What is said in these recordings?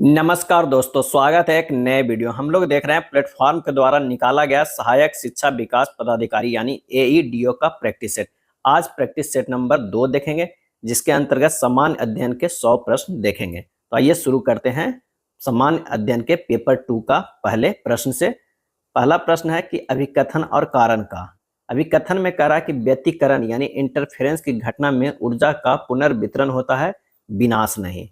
नमस्कार दोस्तों, स्वागत है एक नए वीडियो। हम लोग देख रहे हैं प्लेटफॉर्म के द्वारा निकाला गया सहायक शिक्षा विकास पदाधिकारी यानी एईडीओ का प्रैक्टिस सेट। आज प्रैक्टिस सेट नंबर 2 देखेंगे, जिसके अंतर्गत सामान्य अध्ययन के 100 प्रश्न देखेंगे। तो आइए शुरू करते हैं सामान्य अध्ययन के पेपर 2 का पहले प्रश्न से। पहला प्रश्न है कि अभिकथन और कारण का। अभिकथन में कह रहा है कि व्यतिकरण यानी इंटरफेरेंस की घटना में ऊर्जा का पुनर्वितरण होता है, विनाश नहीं।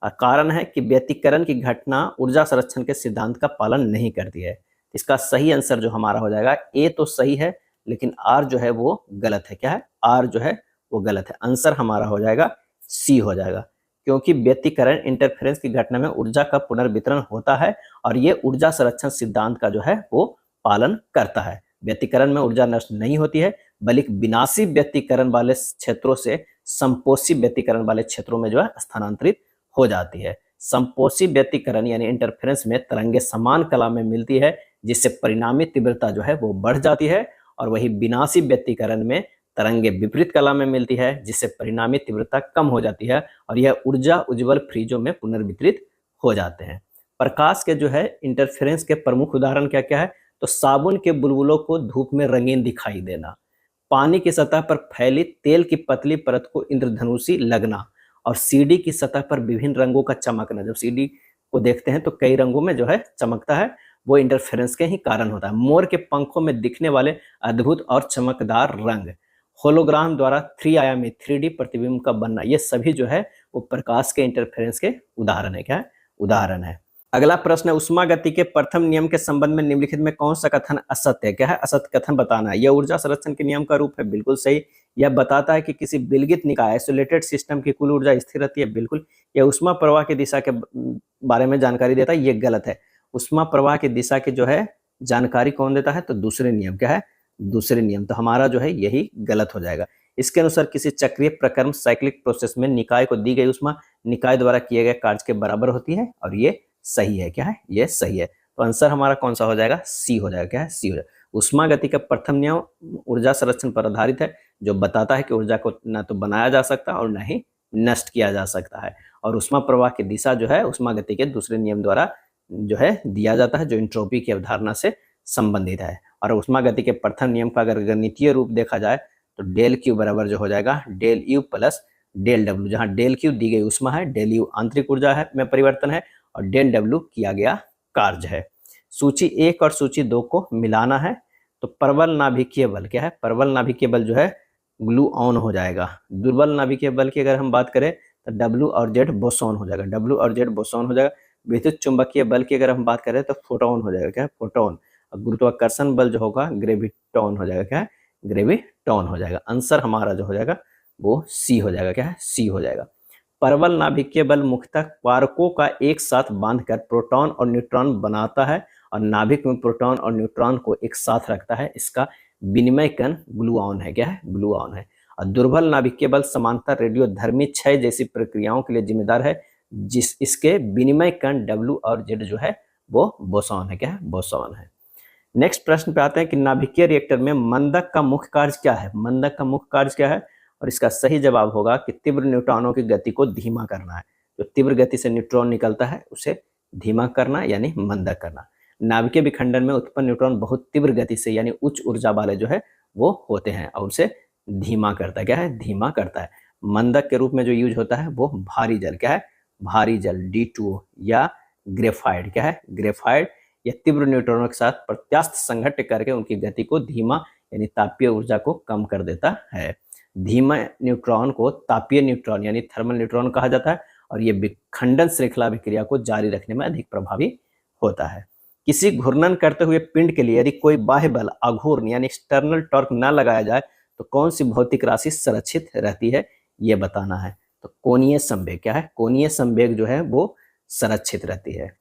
और कारण है कि व्यतिकरण की घटना ऊर्जा संरक्षण के सिद्धांत का पालन नहीं करती है। इसका सही आंसर जो हमारा हो जाएगा, ए तो सही है लेकिन आर जो है वो गलत है। क्या है? आर जो है वो गलत है। आंसर हमारा हो जाएगा सी हो जाएगा, क्योंकि व्यतिकरण इंटरफेरेंस की घटना में ऊर्जा का पुनर्वितरण होता है और ये ऊर्जा संरक्षण सिद्धांत का जो है वो पालन करता है। व्यतिकरण में ऊर्जा नष्ट नहीं होती है, बल्कि विनाशी व्यतिकरण वाले क्षेत्रों से संपोषी व्यतिकरण वाले क्षेत्रों में जो है स्थानांतरित हो जाती है। संपोषी व्यतिकरण यानी इंटरफेरेंस में तरंगे समान कला में मिलती है, जिससे परिणामी तीव्रता जो है वो बढ़ जाती है, और वही विनाशी व्यतिकरण में तरंगे विपरीत कला में मिलती है, जिससे परिणामी तीव्रता कम हो जाती है और यह ऊर्जा उज्ज्वल फ्रीजों में पुनर्वितरित हो जाते हैं। प्रकाश के जो है इंटरफेरेंस के प्रमुख उदाहरण क्या क्या है? तो साबुन के बुलबुलों को धूप में रंगीन दिखाई देना, पानी की सतह पर फैली तेल की पतली परत को इंद्रधनुषी लगना, और सीडी की सतह पर विभिन्न रंगों का चमकना। जब सीडी को देखते हैं तो कई रंगों में जो है चमकता है, वो इंटरफेरेंस के ही कारण होता है। मोर के पंखों में दिखने वाले अद्भुत और चमकदार रंग, होलोग्राम द्वारा 3 आयामी 3D प्रतिबिंब का बनना, ये सभी जो है वो प्रकाश के इंटरफेरेंस के उदाहरण है। क्या है? उदाहरण है। अगला प्रश्न है, उष्मा गति के प्रथम नियम के संबंध में निम्नलिखित में कौन सा कथन असत्य है? क्या है? असत्य कथन बताना है। यह ऊर्जा संरक्षण के नियम का रूप है, बिल्कुल सही। यह बताता है कि किसी विलगित निकाय आइसोलेटेड सिस्टम की कुल ऊर्जा स्थिर रहती है, बिल्कुल। यह उष्मा प्रवाह की दिशा के बारे में जानकारी देता है, ये गलत है। उष्मा प्रवाह की दिशा की जो है जानकारी कौन देता है? तो दूसरे नियम। क्या है? दूसरे नियम। तो हमारा जो है यही गलत हो जाएगा। इसके अनुसार किसी चक्रीय प्रक्रम साइक्लिक प्रोसेस में निकाय को दी गई उष्मा निकाय द्वारा किए गए कार्य के बराबर होती है, और ये सही है। क्या है? ये सही है। तो आंसर हमारा कौन सा हो जाएगा? सी हो जाएगा। क्या है? सी हो जाएगा। उष्मा गति का प्रथम नियम ऊर्जा संरक्षण पर आधारित है, जो बताता है कि ऊर्जा को ना तो बनाया जा सकता और ना ही नष्ट किया जा सकता है। और उष्मा प्रवाह की दिशा जो है उष्मा गति के दूसरे नियम द्वारा जो है दिया जाता है, जो एंट्रोपी की अवधारणा से संबंधित है। और उष्मा गति के प्रथम नियम का अगर गणितीय रूप देखा जाए तो डेल क्यू बराबर जो हो जाएगा डेल यू प्लस डेल डब्ल्यू, जहां डेल क्यू दी गई उष्मा है, डेल यू आंतरिक ऊर्जा है में परिवर्तन है, और डेल डब्ल्यू किया गया कार्य है। सूची 1 और सूची 2 को मिलाना है। तो प्रबल नाभिकीय बल क्या है? प्रबल नाभिकीय बल जो है ग्लू ऑन हो जाएगा। दुर्बल नाभिकीय बल की अगर हम बात करें तो डब्ल्यू और जेड बोसॉन हो जाएगा। डब्ल्यू और जेड बोसॉन हो जाएगा। विद्युत चुंबकीय बल की अगर हम बात करें तो फोटोन हो जाएगा। क्या है? फोटोन। और गुरुत्वाकर्षण बल जो होगा ग्रेविटॉन हो जाएगा। क्या है? ग्रेविटॉन हो जाएगा। आंसर हमारा जो हो जाएगा वो सी हो जाएगा। क्या है? सी हो जाएगा। प्रबल नाभिकीय बल मुख्यतः क्वार्कों का एक साथ बांधकर प्रोटॉन और न्यूट्रॉन बनाता है, और नाभिक में प्रोटॉन और न्यूट्रॉन को एक साथ रखता है। इसका विनिमय कण ग्लूऑन है। क्या है? ग्लूऑन है। और दुर्बल नाभिकीय बल समांतर रेडियोधर्मी क्षय जैसी प्रक्रियाओं के लिए जिम्मेदार है, जिस इसके विनिमय कण डब्ल्यू और जेड जो है वो बोसॉन है। क्या है? बोसॉन है। नेक्स्ट प्रश्न पे आते हैं कि नाभिकीय रिएक्टर में मंदक का मुख्य कार्य क्या है? मंदक का मुख्य कार्य क्या है? और इसका सही जवाब होगा कि तीव्र न्यूट्रॉनों की गति को धीमा करना है। जो तीव्र गति से न्यूट्रॉन निकलता है उसे धीमा करना यानी मंदक करना। नाभिकीय विखंडन में उत्पन्न न्यूट्रॉन बहुत तीव्र गति से यानी उच्च ऊर्जा वाले जो है वो होते हैं, और उसे धीमा करता है। क्या है? धीमा करता है। मंदक के रूप में जो यूज होता है वो भारी जल। क्या है? भारी जल D2O या ग्रेफाइड। क्या है? ग्रेफाइड या तीव्र न्यूट्रॉनों के साथ प्रत्यास्थ संघट्ट करके उनकी गति को धीमा यानी तापीय ऊर्जा को कम कर देता है। धीमा न्यूट्रॉन को तापीय न्यूट्रॉन यानी थर्मल न्यूट्रॉन कहा जाता है, और ये विखंडन श्रृंखला अभिक्रिया को जारी रखने में अधिक प्रभावी होता है। किसी घूर्णन करते हुए पिंड के लिए यदि कोई बाह्य बल आघूर्ण यानी एक्सटर्नल टॉर्क न लगाया जाए तो कौन सी भौतिक राशि संरक्षित रहती है, ये बताना है। तो कोणीय संवेग। क्या है? कोणीय संवेग जो है वो संरक्षित रहती है।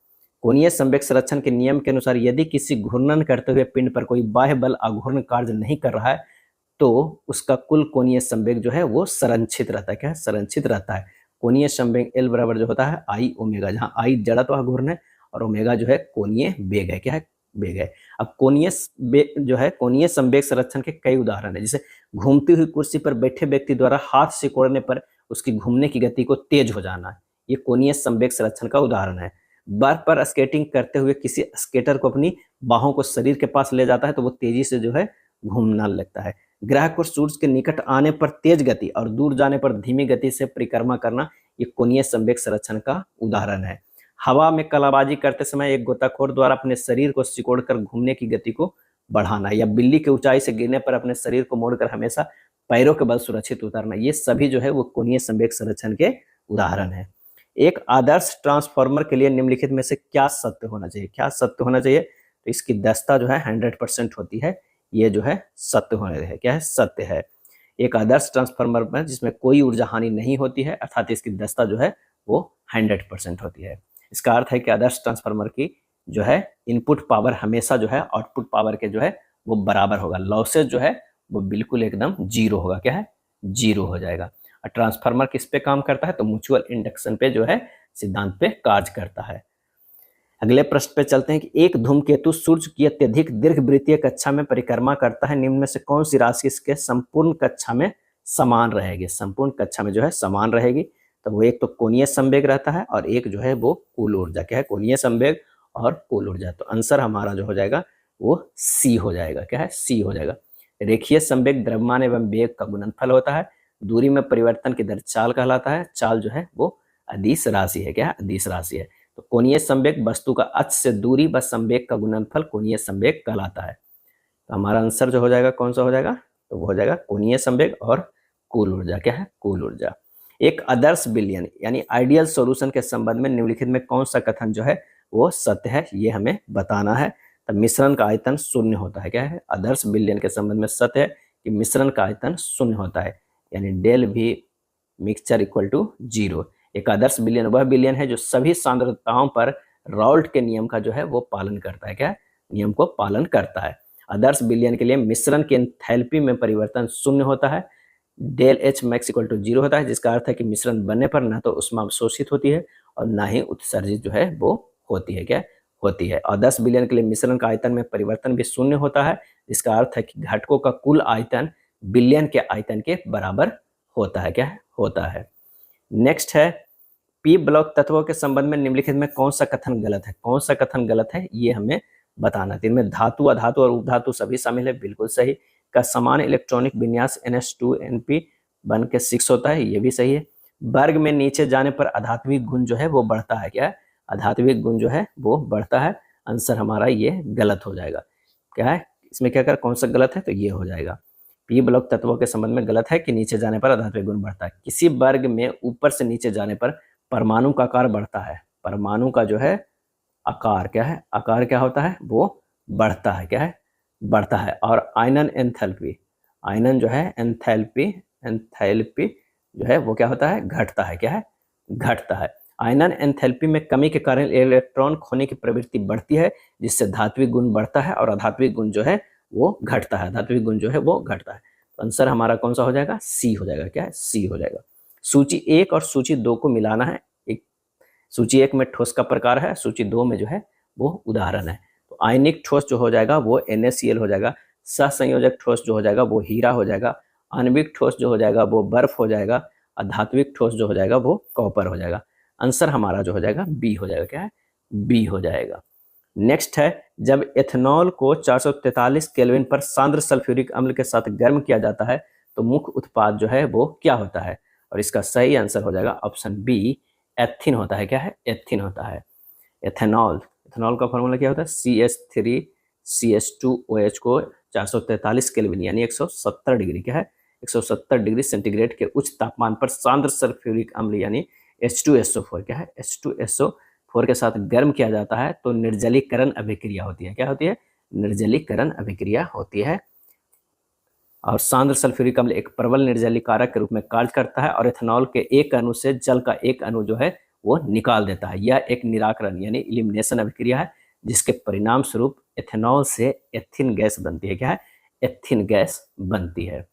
कोणीय संवेग संरक्षण के नियम के अनुसार यदि किसी घूर्णन करते हुए पिंड पर कोई बाह्य बल आघूर्ण कार्य नहीं कर रहा है तो उसका कुल कोणीय संवेग जो है वो संरक्षित रहता है। क्या है? संरक्षित रहता है। कोणीय संवेग L बराबर जो होता है आई ओमेगा, जहां आई जड़त्व आघूर्ण है और ओमेगा जो है कोणीय वेग है। क्या है? वेग है। अब कोणीय जो है कोणीय संवेग संरक्षण के कई उदाहरण है, जैसे घूमती हुई कुर्सी पर बैठे व्यक्ति द्वारा हाथ सिकोड़ने पर उसकी घूमने की गति को तेज हो जाना, ये कोणीय संवेग संरक्षण का उदाहरण है। बर्फ पर स्केटिंग करते हुए किसी स्केटर को अपनी बाहों को शरीर के पास ले जाता है तो वो तेजी से जो है घूमना लगता है। ग्रह को सूर्य के निकट आने पर तेज गति और दूर जाने पर धीमी गति से परिक्रमा करना ये कोणीय संवेग संरक्षण का उदाहरण है। हवा में कलाबाजी करते समय एक गोताखोर द्वारा अपने शरीर को सिकोड़कर घूमने की गति को बढ़ाना, या बिल्ली के ऊंचाई से गिरने पर अपने शरीर को मोड़कर हमेशा पैरों के बल सुरक्षित उतारना, ये सभी जो है वो कोणीय संवेग संरक्षण के उदाहरण है। एक आदर्श ट्रांसफार्मर के लिए निम्नलिखित में से क्या सत्य होना चाहिए? क्या सत्य होना चाहिए? तो इसकी दक्षता जो है 100% होती है, ये जो है सत्य होने है। क्या है? सत्य है। एक आदर्श ट्रांसफार्मर में जिसमें कोई ऊर्जा हानि नहीं होती है, अर्थात इसकी दक्षता जो है वो 100% होती है। इसका अर्थ है कि आदर्श ट्रांसफार्मर की जो है इनपुट पावर हमेशा जो है आउटपुट पावर के जो है वो बराबर होगा। लॉसेज जो है वो बिल्कुल एकदम जीरो होगा। क्या है? जीरो हो जाएगा। और ट्रांसफार्मर किस पे काम करता है? तो म्यूचुअल इंडक्शन पे जो है सिद्धांत पे कार्य करता है। अगले प्रश्न पे चलते हैं कि एक धूमकेतु सूर्य की अत्यधिक दीर्घवृत्तीय कक्षा में परिक्रमा करता है, निम्न में से कौन सी राशि इसके संपूर्ण कक्षा में समान रहेगी? संपूर्ण कक्षा में जो है समान रहेगी, तो वो एक तो कोणीय संवेग रहता है और एक जो है वो कुल ऊर्जा। क्या है? कोणीय संवेग और कुल ऊर्जा। तो आंसर हमारा जो हो जाएगा वो सी हो जाएगा। क्या है? सी हो जाएगा। रेखीय संवेग द्रव्यमान एवं वेग का गुणनफल होता है। दूरी में परिवर्तन की दर चाल कहलाता है। चाल जो है वो अदिश राशि है। क्या है? अदिश राशि है। तो कोणीय संवेग वस्तु का अक्ष से दूरी व संवेग का गुणनफल कोणीय संवेग कहलाता है। तो हमारा आंसर जो हो जाएगा कौन सा हो जाएगा? तो वो हो जाएगा कोणीय संवेग और कुल ऊर्जा। क्या है? कुल ऊर्जा। एक आदर्श विलयन यानी आइडियल सॉल्यूशन के संबंध में निम्नलिखित में कौन सा कथन जो है वो सत्य है, ये हमें बताना है। तो मिश्रण का आयतन शून्य होता है। क्या है? आदर्श विलयन के संबंध में सत्य है कि मिश्रण का आयतन शून्य होता है, यानी डेल भी मिक्सचर इक्वल टू 0। एक आदर्श विलयन वह विलयन है जो सभी सांद्रताओं पर राउल्ट के नियम का जो है वो पालन करता है। क्या? नियम को पालन करता है। आदर्श विलयन के लिए मिश्रण की एंथैल्पी में परिवर्तन शून्य होता है। Del h max equal to 0 होता है, जिसका अर्थ है कि मिश्रण बनने पर ना तो ऊष्मा अवशोषित होती है और ना ही उत्सर्जित जो है वो होती है। क्या? होती है। आदर्श विलयन के लिए मिश्रण का आयतन में परिवर्तन भी शून्य होता है, जिसका अर्थ है कि घटकों का कुल आयतन विलयन के आयतन के बराबर होता है। क्या? होता है। नेक्स्ट है पी ब्लॉक तत्वों के संबंध में निम्नलिखित में कौन सा कथन गलत है? कौन सा कथन गलत है ये हमें बताना है। इनमें धातु, अधातु और उपधातु सभी शामिल है, बिल्कुल सही। का समान इलेक्ट्रॉनिक विन्यास NH2Np बन के 6 होता है, ये भी सही है। वर्ग में नीचे जाने पर अधात्विक गुण जो है वो बढ़ता है। क्या? अधात्विक गुण जो है वो बढ़ता है। आंसर हमारा ये गलत हो जाएगा। क्या है इसमें? क्या कर कौन सा गलत है? तो ये हो जाएगा। पी ब्लॉक तत्वों के संबंध में गलत है कि नीचे जाने पर अधात्विक गुण बढ़ता है। किसी वर्ग में ऊपर से नीचे जाने पर परमाणु का आकार बढ़ता है। परमाणु का जो है आकार क्या है? आकार क्या होता है? वो बढ़ता है। क्या है? बढ़ता है। और आयनन एंथैल्पी, आयनन जो है एंथैल्पी, एंथैल्पी जो है वो क्या होता है? घटता है। क्या है? घटता है। आयनन एंथैल्पी में कमी के कारण इलेक्ट्रॉन खोने की प्रवृत्ति बढ़ती है, जिससे धात्विक गुण बढ़ता है और अधात्विक गुण जो है वो घटता है। धात्विक गुण जो है वो घटता है। तो आंसर हमारा कौन सा हो जाएगा? सी हो जाएगा। क्या है? सी हो जाएगा। सूची 1 और सूची 2 को मिलाना है। एक सूची 1 में ठोस का प्रकार है, सूची 2 में जो है वो उदाहरण है। तो आयनिक ठोस जो हो जाएगा वो NaCl हो जाएगा। सहसंयोजक ठोस जो हो जाएगा वो हीरा हो जाएगा। आणविक ठोस जो हो जाएगा वो बर्फ हो जाएगा। और धात्विक ठोस जो हो जाएगा वो कॉपर हो जाएगा। आंसर हमारा जो हो जाएगा बी हो जाएगा। क्या है? बी हो जाएगा। नेक्स्ट है जब एथेनॉल को 443 केल्विन पर सांद्र सल्फ्यूरिक अम्ल के साथ गर्म किया जाता है तो मुख्य उत्पाद जो है वो क्या होता है? और इसका सही आंसर हो जाएगा ऑप्शन बी, एथिन होता है। क्या है? एथिन होता है। एथेनॉल, एथेनॉल का फॉर्मूला क्या होता है? CH3CH2OH को 443 केल्विन यानी 170 डिग्री, क्या है 170 डिग्री सेंटीग्रेड के उच्च तापमान पर सांद्र सल्फ्यूरिक अम्ल यानी H2SO4, क्या है H2SO4 के साथ गर्म किया जाता है तो निर्जलीकरण अभिक्रिया होती है। क्या होती है? निर्जलीकरण अभिक्रिया होती है। और सांद्र सल्फ्यूरिक अम्ल एक प्रबल निर्जलीकारक के रूप में कार्य करता है और एथेनॉल के एक अणु से जल का एक अणु जो है वो निकाल देता है। यह एक निराकरण यानी इलिमिनेशन अभिक्रिया है, जिसके परिणाम स्वरूप एथेनॉल से एथिन गैस बनती है। क्या है? एथिन गैस बनती है।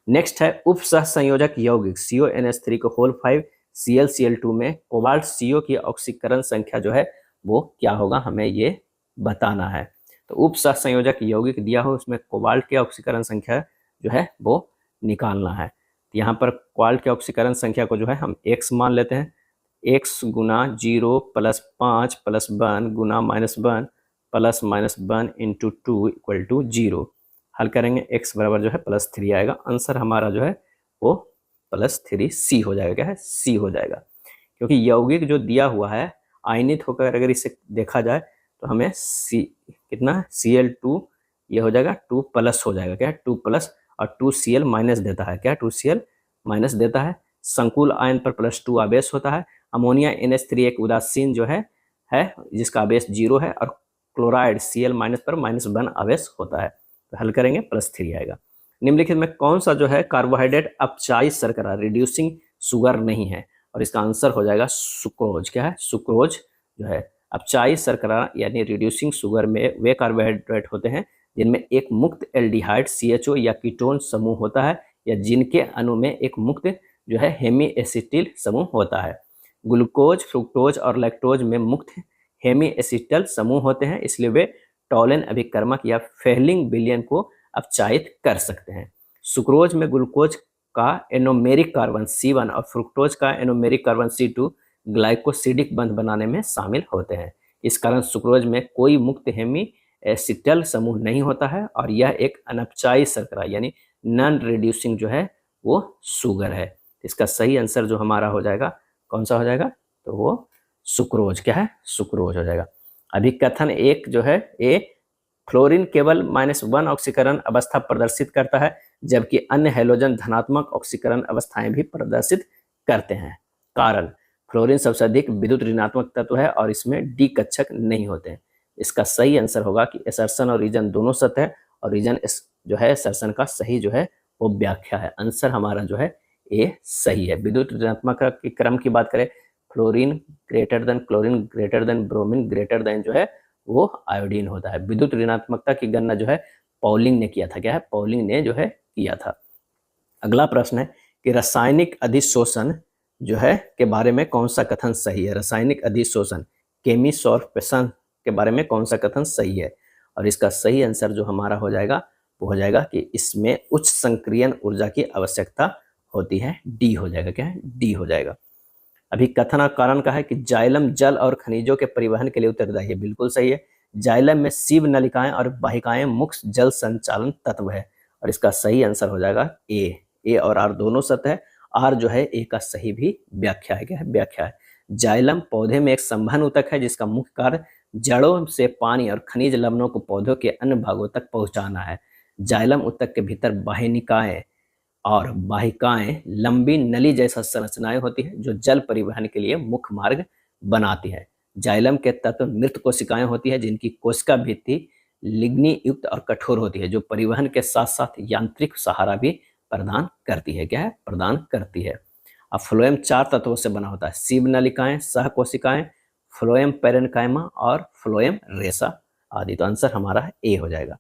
नेक्स्ट है उप सह संयोजक यौगिक CONH3 को होल 5 ClCl2 में कोबाल्ट CO की ऑक्सीकरण संख्या जो है वो क्या होगा, हमें ये बताना है। तो उप सह संयोजक यौगिक दिया हो उसमें कोबाल्ट की ऑक्सीकरण संख्या जो है वो निकालना है। तो यहाँ पर कोबाल्ट की ऑक्सीकरण संख्या को जो है हम X मान लेते हैं। एक्स गुना 0 प्लस 5 प्लस 1 गुना -1 प्लस -1 इंटू 2 इक्वल टू 0। हल करेंगे x बराबर जो है +3 आएगा। आंसर हमारा जो है वो +3 C हो जाएगा। क्या है? C हो जाएगा, क्योंकि यौगिक जो दिया हुआ है आयनित होकर अगर इसे देखा जाए तो हमें C कितना Cl2 ये हो जाएगा 2 प्लस हो जाएगा। क्या है? 2 प्लस और 2Cl माइनस देता है। क्या है? 2Cl माइनस देता है। संकुल आयन पर +2 आवेश होता है। अमोनिया NH3 एक उदासीन जो है जिसका आवेश 0 है, और क्लोराइड Cl माइनस पर -1 आवेश होता है। तो हल करेंगे +3 आएगा। निम्नलिखित में कौन सा जो है कार्बोहाइड्रेट अपचायी शर्करा रिड्यूसिंग शुगर नहीं है? और इसका आंसर हो जाएगा सुक्रोज। क्या है? सुक्रोज जो है अपचायी शर्करा यानी रिड्यूसिंग शुगर में वे कार्बोहाइड्रेट होते हैं जिनमें एक मुक्त एल्डिहाइड CHO या कीटोन समूह होता है, या जिनके अणु में एक मुक्त जो है हेमी एसिटिल समूह होता है। ग्लूकोज, फ्रुक्टोज और लैक्टोज में मुक्त हेमी एसिटल समूह होते हैं, इसलिए वे टॉलिन अभिकर्मक या फेहलिंग विलयन को अपचायित कर सकते हैं। सुक्रोज में ग्लूकोज का एनोमेरिक कार्बन C1 और फ्रुक्टोज का एनोमेरिक कार्बन C2 ग्लाइकोसिडिक बंध बनाने में शामिल होते हैं। इस कारण सुक्रोज में कोई मुक्त हेमी एसिटल समूह नहीं होता है, और यह एक अनपचायी शर्करा यानी नॉन रिड्यूसिंग जो है वो शुगर है। इसका सही आंसर जो हमारा हो जाएगा कौन सा हो जाएगा? तो वो सुक्रोज। क्या है? सुक्रोज हो जाएगा। अभिकथन 1 जो है ए, फ्लोरीन केवल -1 ऑक्सीकरण अवस्था प्रदर्शित करता है, जबकि अन्य हैलोजन धनात्मक ऑक्सीकरण अवस्थाएं भी प्रदर्शित करते हैं। कारण, फ्लोरीन सबसे अधिक विद्युत ऋणात्मक तत्व है और इसमें डी कक्षक नहीं होते हैं। इसका सही आंसर होगा कि असर्शन और रीजन दोनों सत्य है, और रीजन जो है असर्शन का सही जो है वो व्याख्या है। आंसर हमारा जो है ए सही है। विद्युत ऋणात्मक के क्रम की बात करें, fluorine greater than chlorine greater than bromine greater than जो है वो आयोडीन होता है। विद्युत ऋणात्मकता की गणना जो है पॉलिंग ने किया था। क्या है? पॉलिंग ने जो है किया था। अगला प्रश्न है कि रासायनिक अधिशोषण जो है के बारे में कौन सा कथन सही है? रासायनिक अधिशोषण केमिसॉर्प्शन के बारे में कौन सा कथन सही है? और इसका सही आंसर जो हमारा हो जाएगा वो हो जाएगा कि इसमें उच्च संक्रियण ऊर्जा की आवश्यकता होती है। डी हो जाएगा। क्या है? डी हो जाएगा। अभी कथन और कारण का है कि जाइलम जल और खनिजों के परिवहन के लिए उत्तरदायी है। बिल्कुल सही है। जाइलम में सीव नलिकाएं और वाहिकाएं मुख्य जल संचालन तत्व है, और इसका सही आंसर हो जाएगा ए और आर दोनों सत्य है। आर जो है ए का सही भी व्याख्या है। क्या है? व्याख्या है। जाइलम पौधे में एक संवहन ऊतक है जिसका मुख्य कार्य जड़ों से पानी और खनिज लवणों को पौधों के अन्य भागों तक पहुंचाना है। जाइलम ऊतक के भीतर वाहिनिकाएं और वाहिकाएं लंबी नली जैसा संरचनाएं होती है जो जल परिवहन के लिए मुख्य मार्ग बनाती है। जाइलम के तत्व मृत कोशिकाएं होती है जिनकी कोशिका भित्ति लिग्नी युक्त और कठोर होती है, जो परिवहन के साथ साथ यांत्रिक सहारा भी प्रदान करती है। क्या है? प्रदान करती है। अब फ्लोएम 4 तत्वों से बना होता है: सीब नलिकाएं, सह कोशिकाएं, फ्लोएम पैरेन्काइमा और फ्लोएम रेशा आदि। तो आंसर हमारा ए हो जाएगा।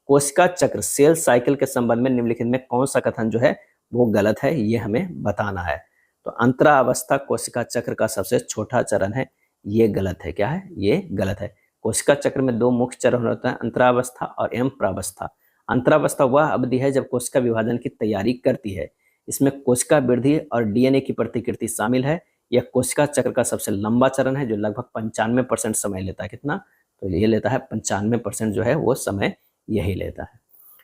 कोशिका चक्र सेल साइकिल के संबंध में निम्नलिखित में कौन सा कथन जो है वो गलत है, ये हमें बताना है। तो अंतरावस्था कोशिका चक्र का सबसे छोटा चरण है, ये गलत है। क्या है? ये गलत है। कोशिका चक्र में 2 मुख्य चरण होते हैं, अंतरावस्था और एवं प्रावस्था। अंतरावस्था वह अवधि है जब कोशिका विभाजन की तैयारी करती है। इसमें कोशिका वृद्धि और DNA की प्रतिकृति शामिल है। यह कोशिका चक्र का सबसे लंबा चरण है जो लगभग 95% समय लेता है। कितना? तो ये लेता है 95% जो है वो समय यही लेता है।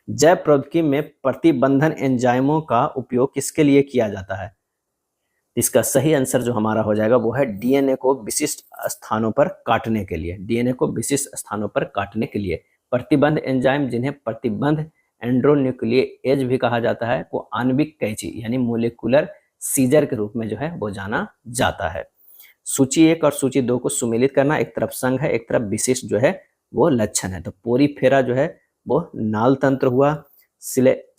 जैव प्रौद्योगिकी में प्रतिबंधन एंजाइमों का उपयोग किसके लिए किया जाता है? इसका सही आंसर जो हमारा हो जाएगा वो है DNA को विशिष्ट स्थानों पर काटने के लिए। DNA को विशिष्ट स्थानों पर काटने के लिए प्रतिबंध एंजाइम, जिन्हें प्रतिबंध एंड्रोन्यूक्लिएज भी कहा जाता है, को आणविक कैंची यानी मोलिकुलर सीजर के रूप में जो है वो जाना जाता है। सूची 1 और सूची 2 को सुमेलित करना, एक तरफ संघ है, एक तरफ विशिष्ट जो है वो लक्षण है। तो पोरीफेरा जो है वो नाल तंत्र हुआ,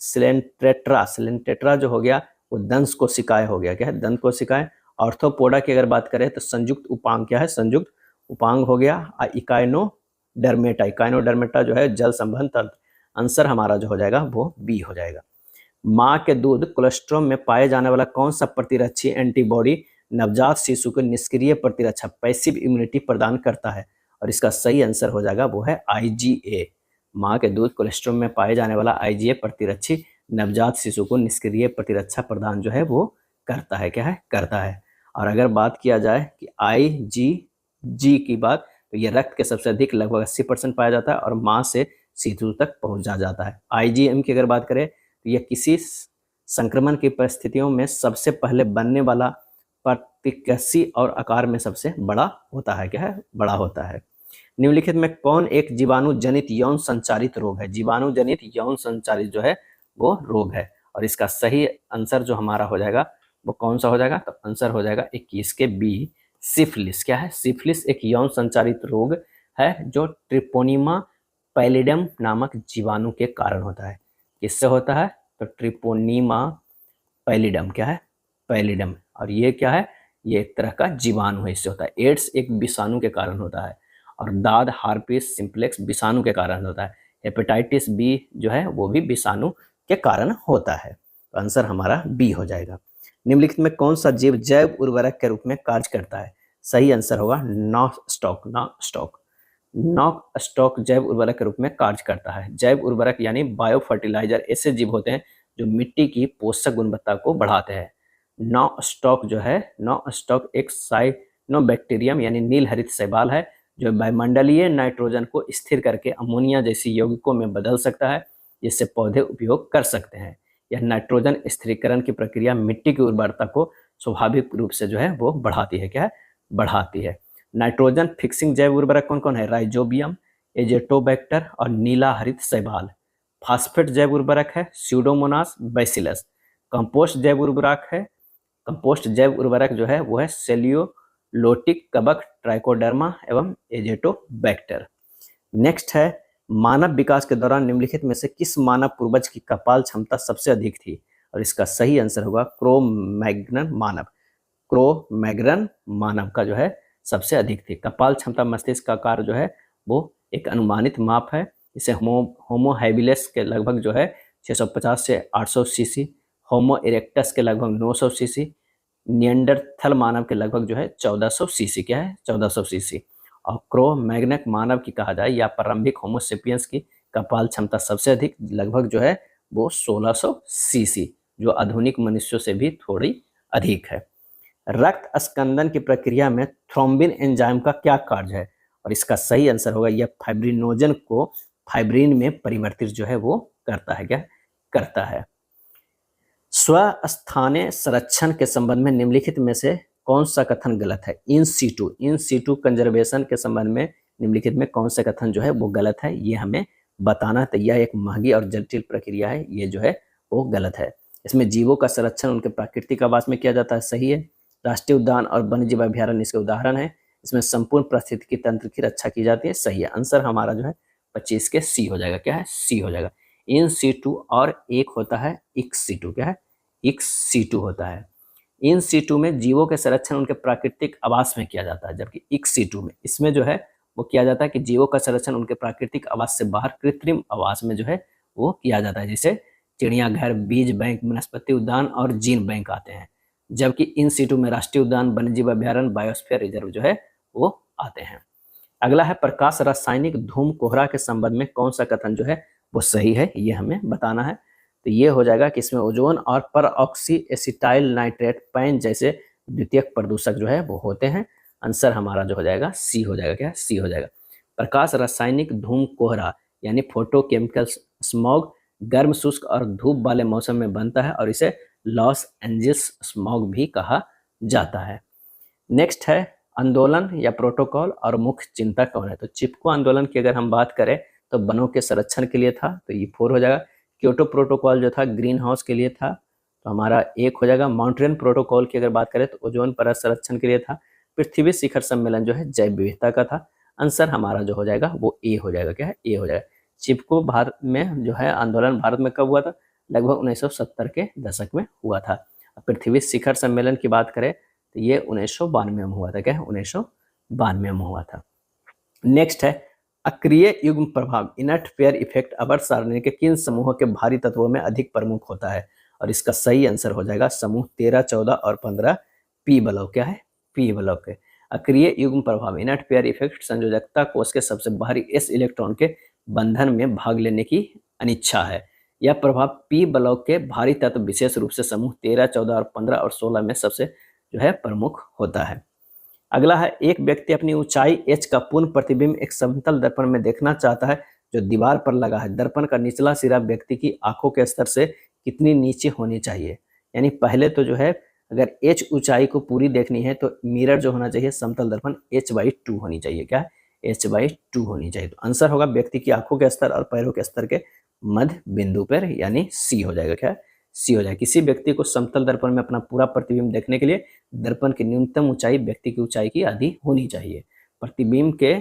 सिलेंटेट्रा जो हो गया वो दंश कोशिकाएं हो गया। क्या है? दंत कोशिकाएं। ऑर्थोपोडा की अगर बात करें तो संयुक्त उपांग क्या है? संयुक्त उपांग हो गया। इकाइनोडर्मेटा जो है जल संबंध तंत्र। आंसर हमारा जो हो जाएगा वो बी हो जाएगा। माँ के दूध कोलेस्ट्रॉम में पाए जाने वाला कौन सा प्रतिरक्षी एंटीबॉडी नवजात शिशु को निष्क्रिय प्रतिरक्षा पैसिव इम्यूनिटी प्रदान करता है? और इसका सही आंसर हो जाएगा वो है IgA। माँ के दूध कोलेस्ट्रॉम में पाए जाने वाला IgA प्रतिरक्षी नवजात शिशु को निष्क्रिय प्रतिरक्षा प्रदान जो है वो करता है। क्या है? करता है। और अगर बात किया जाए कि IgG की बात, तो ये रक्त के सबसे अधिक लगभग 80% पाया जाता है और मांस से सीधे तक पहुंचा जाता है। IgM की अगर बात करें तो यह किसी संक्रमण की परिस्थितियों में सबसे पहले बनने वाला प्रतिकसी और आकार में सबसे बड़ा होता है। क्या है? बड़ा होता है। निम्नलिखित में कौन एक जीवाणु जनित यौन संचारित रोग है? जीवाणु जनित यौन संचारित जो है वो रोग है, और इसका सही आंसर जो हमारा हो जाएगा वो कौन सा हो जाएगा? तो आंसर हो जाएगा 21 के बी, सिफिलिस। क्या है? सिफिलिस एक यौन संचारित रोग है जो ट्रिपोनिमा पैलिडम नामक जीवाणु के कारण होता है। किससे होता है? तो ट्रिपोनिमा पैलिडम। क्या है? पैलिडम। और ये क्या है? ये एक तरह का जीवाणु है, इससे होता है। एड्स एक विषाणु के कारण होता है, और दाद हार्पिस सिंप्लेक्स विषाणु के कारण होता है। हेपेटाइटिस बी जो है वो भी विषाणु के कारण होता है। तो आंसर हमारा बी हो जाएगा। निम्नलिखित में कौन सा जीव जैव उर्वरक के रूप में कार्य करता है? सही आंसर होगा नॉक स्टॉक जैव उर्वरक के रूप में कार्य करता है। जैव उर्वरक यानी बायो फर्टिलाइजर ऐसे जीव होते हैं जो मिट्टी की पोषक गुणवत्ता को बढ़ाते हैं। नॉ स्टॉक एक साइनोबैक्टीरियम यानी नील हरित शैवाल है जो वायुमंडलीय नाइट्रोजन को स्थिर करके अमोनिया जैसी यौगिकों में बदल सकता है, जिससे पौधे उपयोग कर सकते हैं। यह नाइट्रोजन स्थिरीकरण की प्रक्रिया मिट्टी की उर्वरता को स्वाभाविक रूप से जो है वो बढ़ाती है। क्या है? बढ़ाती है। नाइट्रोजन फिक्सिंग जैव उर्वरक कौन कौन है? राइजोबियम, एजेटोबैक्टर और नीला हरित शैवाल। फास्फेट जैव उर्वरक है स्यूडोमोनास बैसिलस। कंपोस्ट जैव उर्वरक है जो है वो है सेल्यूलोटिक कवक ट्राइकोडर्मा एवं एजेटोबैक्टर। नेक्स्ट है मानव विकास के दौरान निम्नलिखित में से किस मानव पूर्वज की कपाल क्षमता सबसे अधिक थी? और इसका सही आंसर होगा क्रो-मैग्नन मानव का जो है सबसे अधिक थी। कपाल क्षमता मस्तिष्क का आकार जो है वो एक अनुमानित माप है। इसे होमो हैबिलिस के लगभग जो है 650 से 800 सीसी, होमो इरेक्टस के लगभग 900 सीसी, निएंडरथल मानव के लगभग जो है 1400 सीसी। क्या है? 1400 सीसी। और क्रो-मैग्नन मानव की कहा जाए या प्रारंभिक होमोसेपियंस की कपाल क्षमता सबसे अधिक लगभग जो है वो 1600 सीसी, जो आधुनिक मनुष्यों से भी थोड़ी अधिक है। रक्त स्कंदन की प्रक्रिया में थ्रोम्बिन एंजाइम का क्या कार्य है? और इसका सही आंसर होगा यह फाइब्रिनोजन को फाइब्रिन में परिवर्तित जो है वो करता है। क्या करता है? स्वस्थानीय संरक्षण के संबंध में निम्नलिखित में से कौन सा कथन गलत है? इन सीटू कंजर्वेशन के संबंध में निम्नलिखित में कौन सा कथन जो है वो गलत है? ये हमें बताना है। तो यह एक महंगी और जटिल प्रक्रिया है, ये जो है वो गलत है। इसमें जीवों का संरक्षण उनके प्राकृतिक आवास में किया जाता है, सही है। राष्ट्रीय उद्यान और वन्य जीव अभ्यारण्य इसके उदाहरण है। इसमें संपूर्ण पारिस्थितिकी तंत्र की रक्षा की जाती है, सही है। आंसर हमारा जो है 25 के सी हो जाएगा। क्या है? सी हो जाएगा। इन सीटू और एक होता है इक्स सीटू। क्या है? इक्स सीटू होता है। इन सीटू में जीवों के संरक्षण उनके प्राकृतिक आवास में किया जाता है, जबकि इक्स सीटू में इसमें जो है वो किया जाता है कि जीवों का संरक्षण उनके प्राकृतिक आवास से बाहर कृत्रिम आवास में जो है वो किया जाता है, जैसे चिड़ियाघर, बीज बैंक, वनस्पति उद्यान और जीन बैंक आते हैं। जबकि इन सीटू में राष्ट्रीय उद्यान, वन्यजीव अभ्यारण्य, बायोस्फीयर रिजर्व जो है वो आते हैं। अगला है प्रकाश रासायनिक धूम कोहरा के संबंध में कौन सा कथन जो है वो सही है, ये हमें बताना है। तो ये हो जाएगा कि इसमें ओजोन और पर ऑक्सी एसिटाइल नाइट्रेट पैन जैसे द्वितीयक प्रदूषक जो है वो होते हैं। आंसर हमारा जो हो जाएगा सी हो जाएगा। क्या? सी हो जाएगा। प्रकाश रासायनिक धूम कोहरा यानी फोटोकेमिकल स्मॉग गर्म, शुष्क और धूप वाले मौसम में बनता है और इसे लॉस एंजल्स स्मॉग भी कहा जाता है। नेक्स्ट है आंदोलन या प्रोटोकॉल और मुख्य चिंतक कौन है? तो चिपको आंदोलन की अगर हम बात करें तो वनों के संरक्षण के लिए था, तो ये 4 हो जाएगा। क्योटो प्रोटोकॉल जो था ग्रीन हाउस के लिए था, तो हमारा 1 हो जाएगा। मॉन्ट्रियल प्रोटोकॉल की अगर बात करें तो ओजोन परत संरक्षण के लिए था। पृथ्वी शिखर सम्मेलन जो है जैव विविधता का था। आंसर हमारा जो हो जाएगा वो ए हो जाएगा। क्या है? ए हो जाएगा। चिपको भारत में जो है आंदोलन भारत में कब हुआ था? लगभग 1970 के दशक में हुआ था। पृथ्वी शिखर सम्मेलन की बात करें तो ये 1992 में हुआ था। क्या है? 1992 में हुआ था। नेक्स्ट है अक्रिय युग्म प्रभाव इनर्ट पेयर इफेक्ट अवर सारणी के किन समूहों के भारी तत्वों में अधिक प्रमुख होता है? और इसका सही आंसर हो जाएगा समूह 13, 14 और 15 पी ब्लॉक। क्या है? पी ब्लॉक है। अक्रिय युग्म प्रभाव इनर्ट पेयर इफेक्ट संयोजकता कोष के सबसे बाहरी एस इलेक्ट्रॉन के बंधन में भाग लेने की अनिच्छा है। यह प्रभाव पी ब्लॉक के भारी तत्व विशेष रूप से समूह 13, 14 और 15 और 16 में सबसे जो है प्रमुख होता है। अगला है, एक व्यक्ति अपनी ऊंचाई h का पूर्ण प्रतिबिंब एक समतल दर्पण में देखना चाहता है जो दीवार पर लगा है। दर्पण का निचला सिरा व्यक्ति की आंखों के स्तर से कितनी नीचे होनी चाहिए। यानी पहले तो जो है अगर h ऊंचाई को पूरी देखनी है तो मिरर जो होना चाहिए समतल दर्पण h/2 होनी चाहिए। क्या है, h/2 होनी चाहिए। तो आंसर होगा व्यक्ति की आंखों के स्तर और पैरों के स्तर के मध्य बिंदु पर, यानी सी हो जाएगा। क्या सी हो जाएगा। किसी व्यक्ति को समतल दर्पण में अपना पूरा प्रतिबिंब देखने के लिए दर्पण की न्यूनतम ऊंचाई व्यक्ति की ऊंचाई की आधी होनी चाहिए। प्रतिबिंब के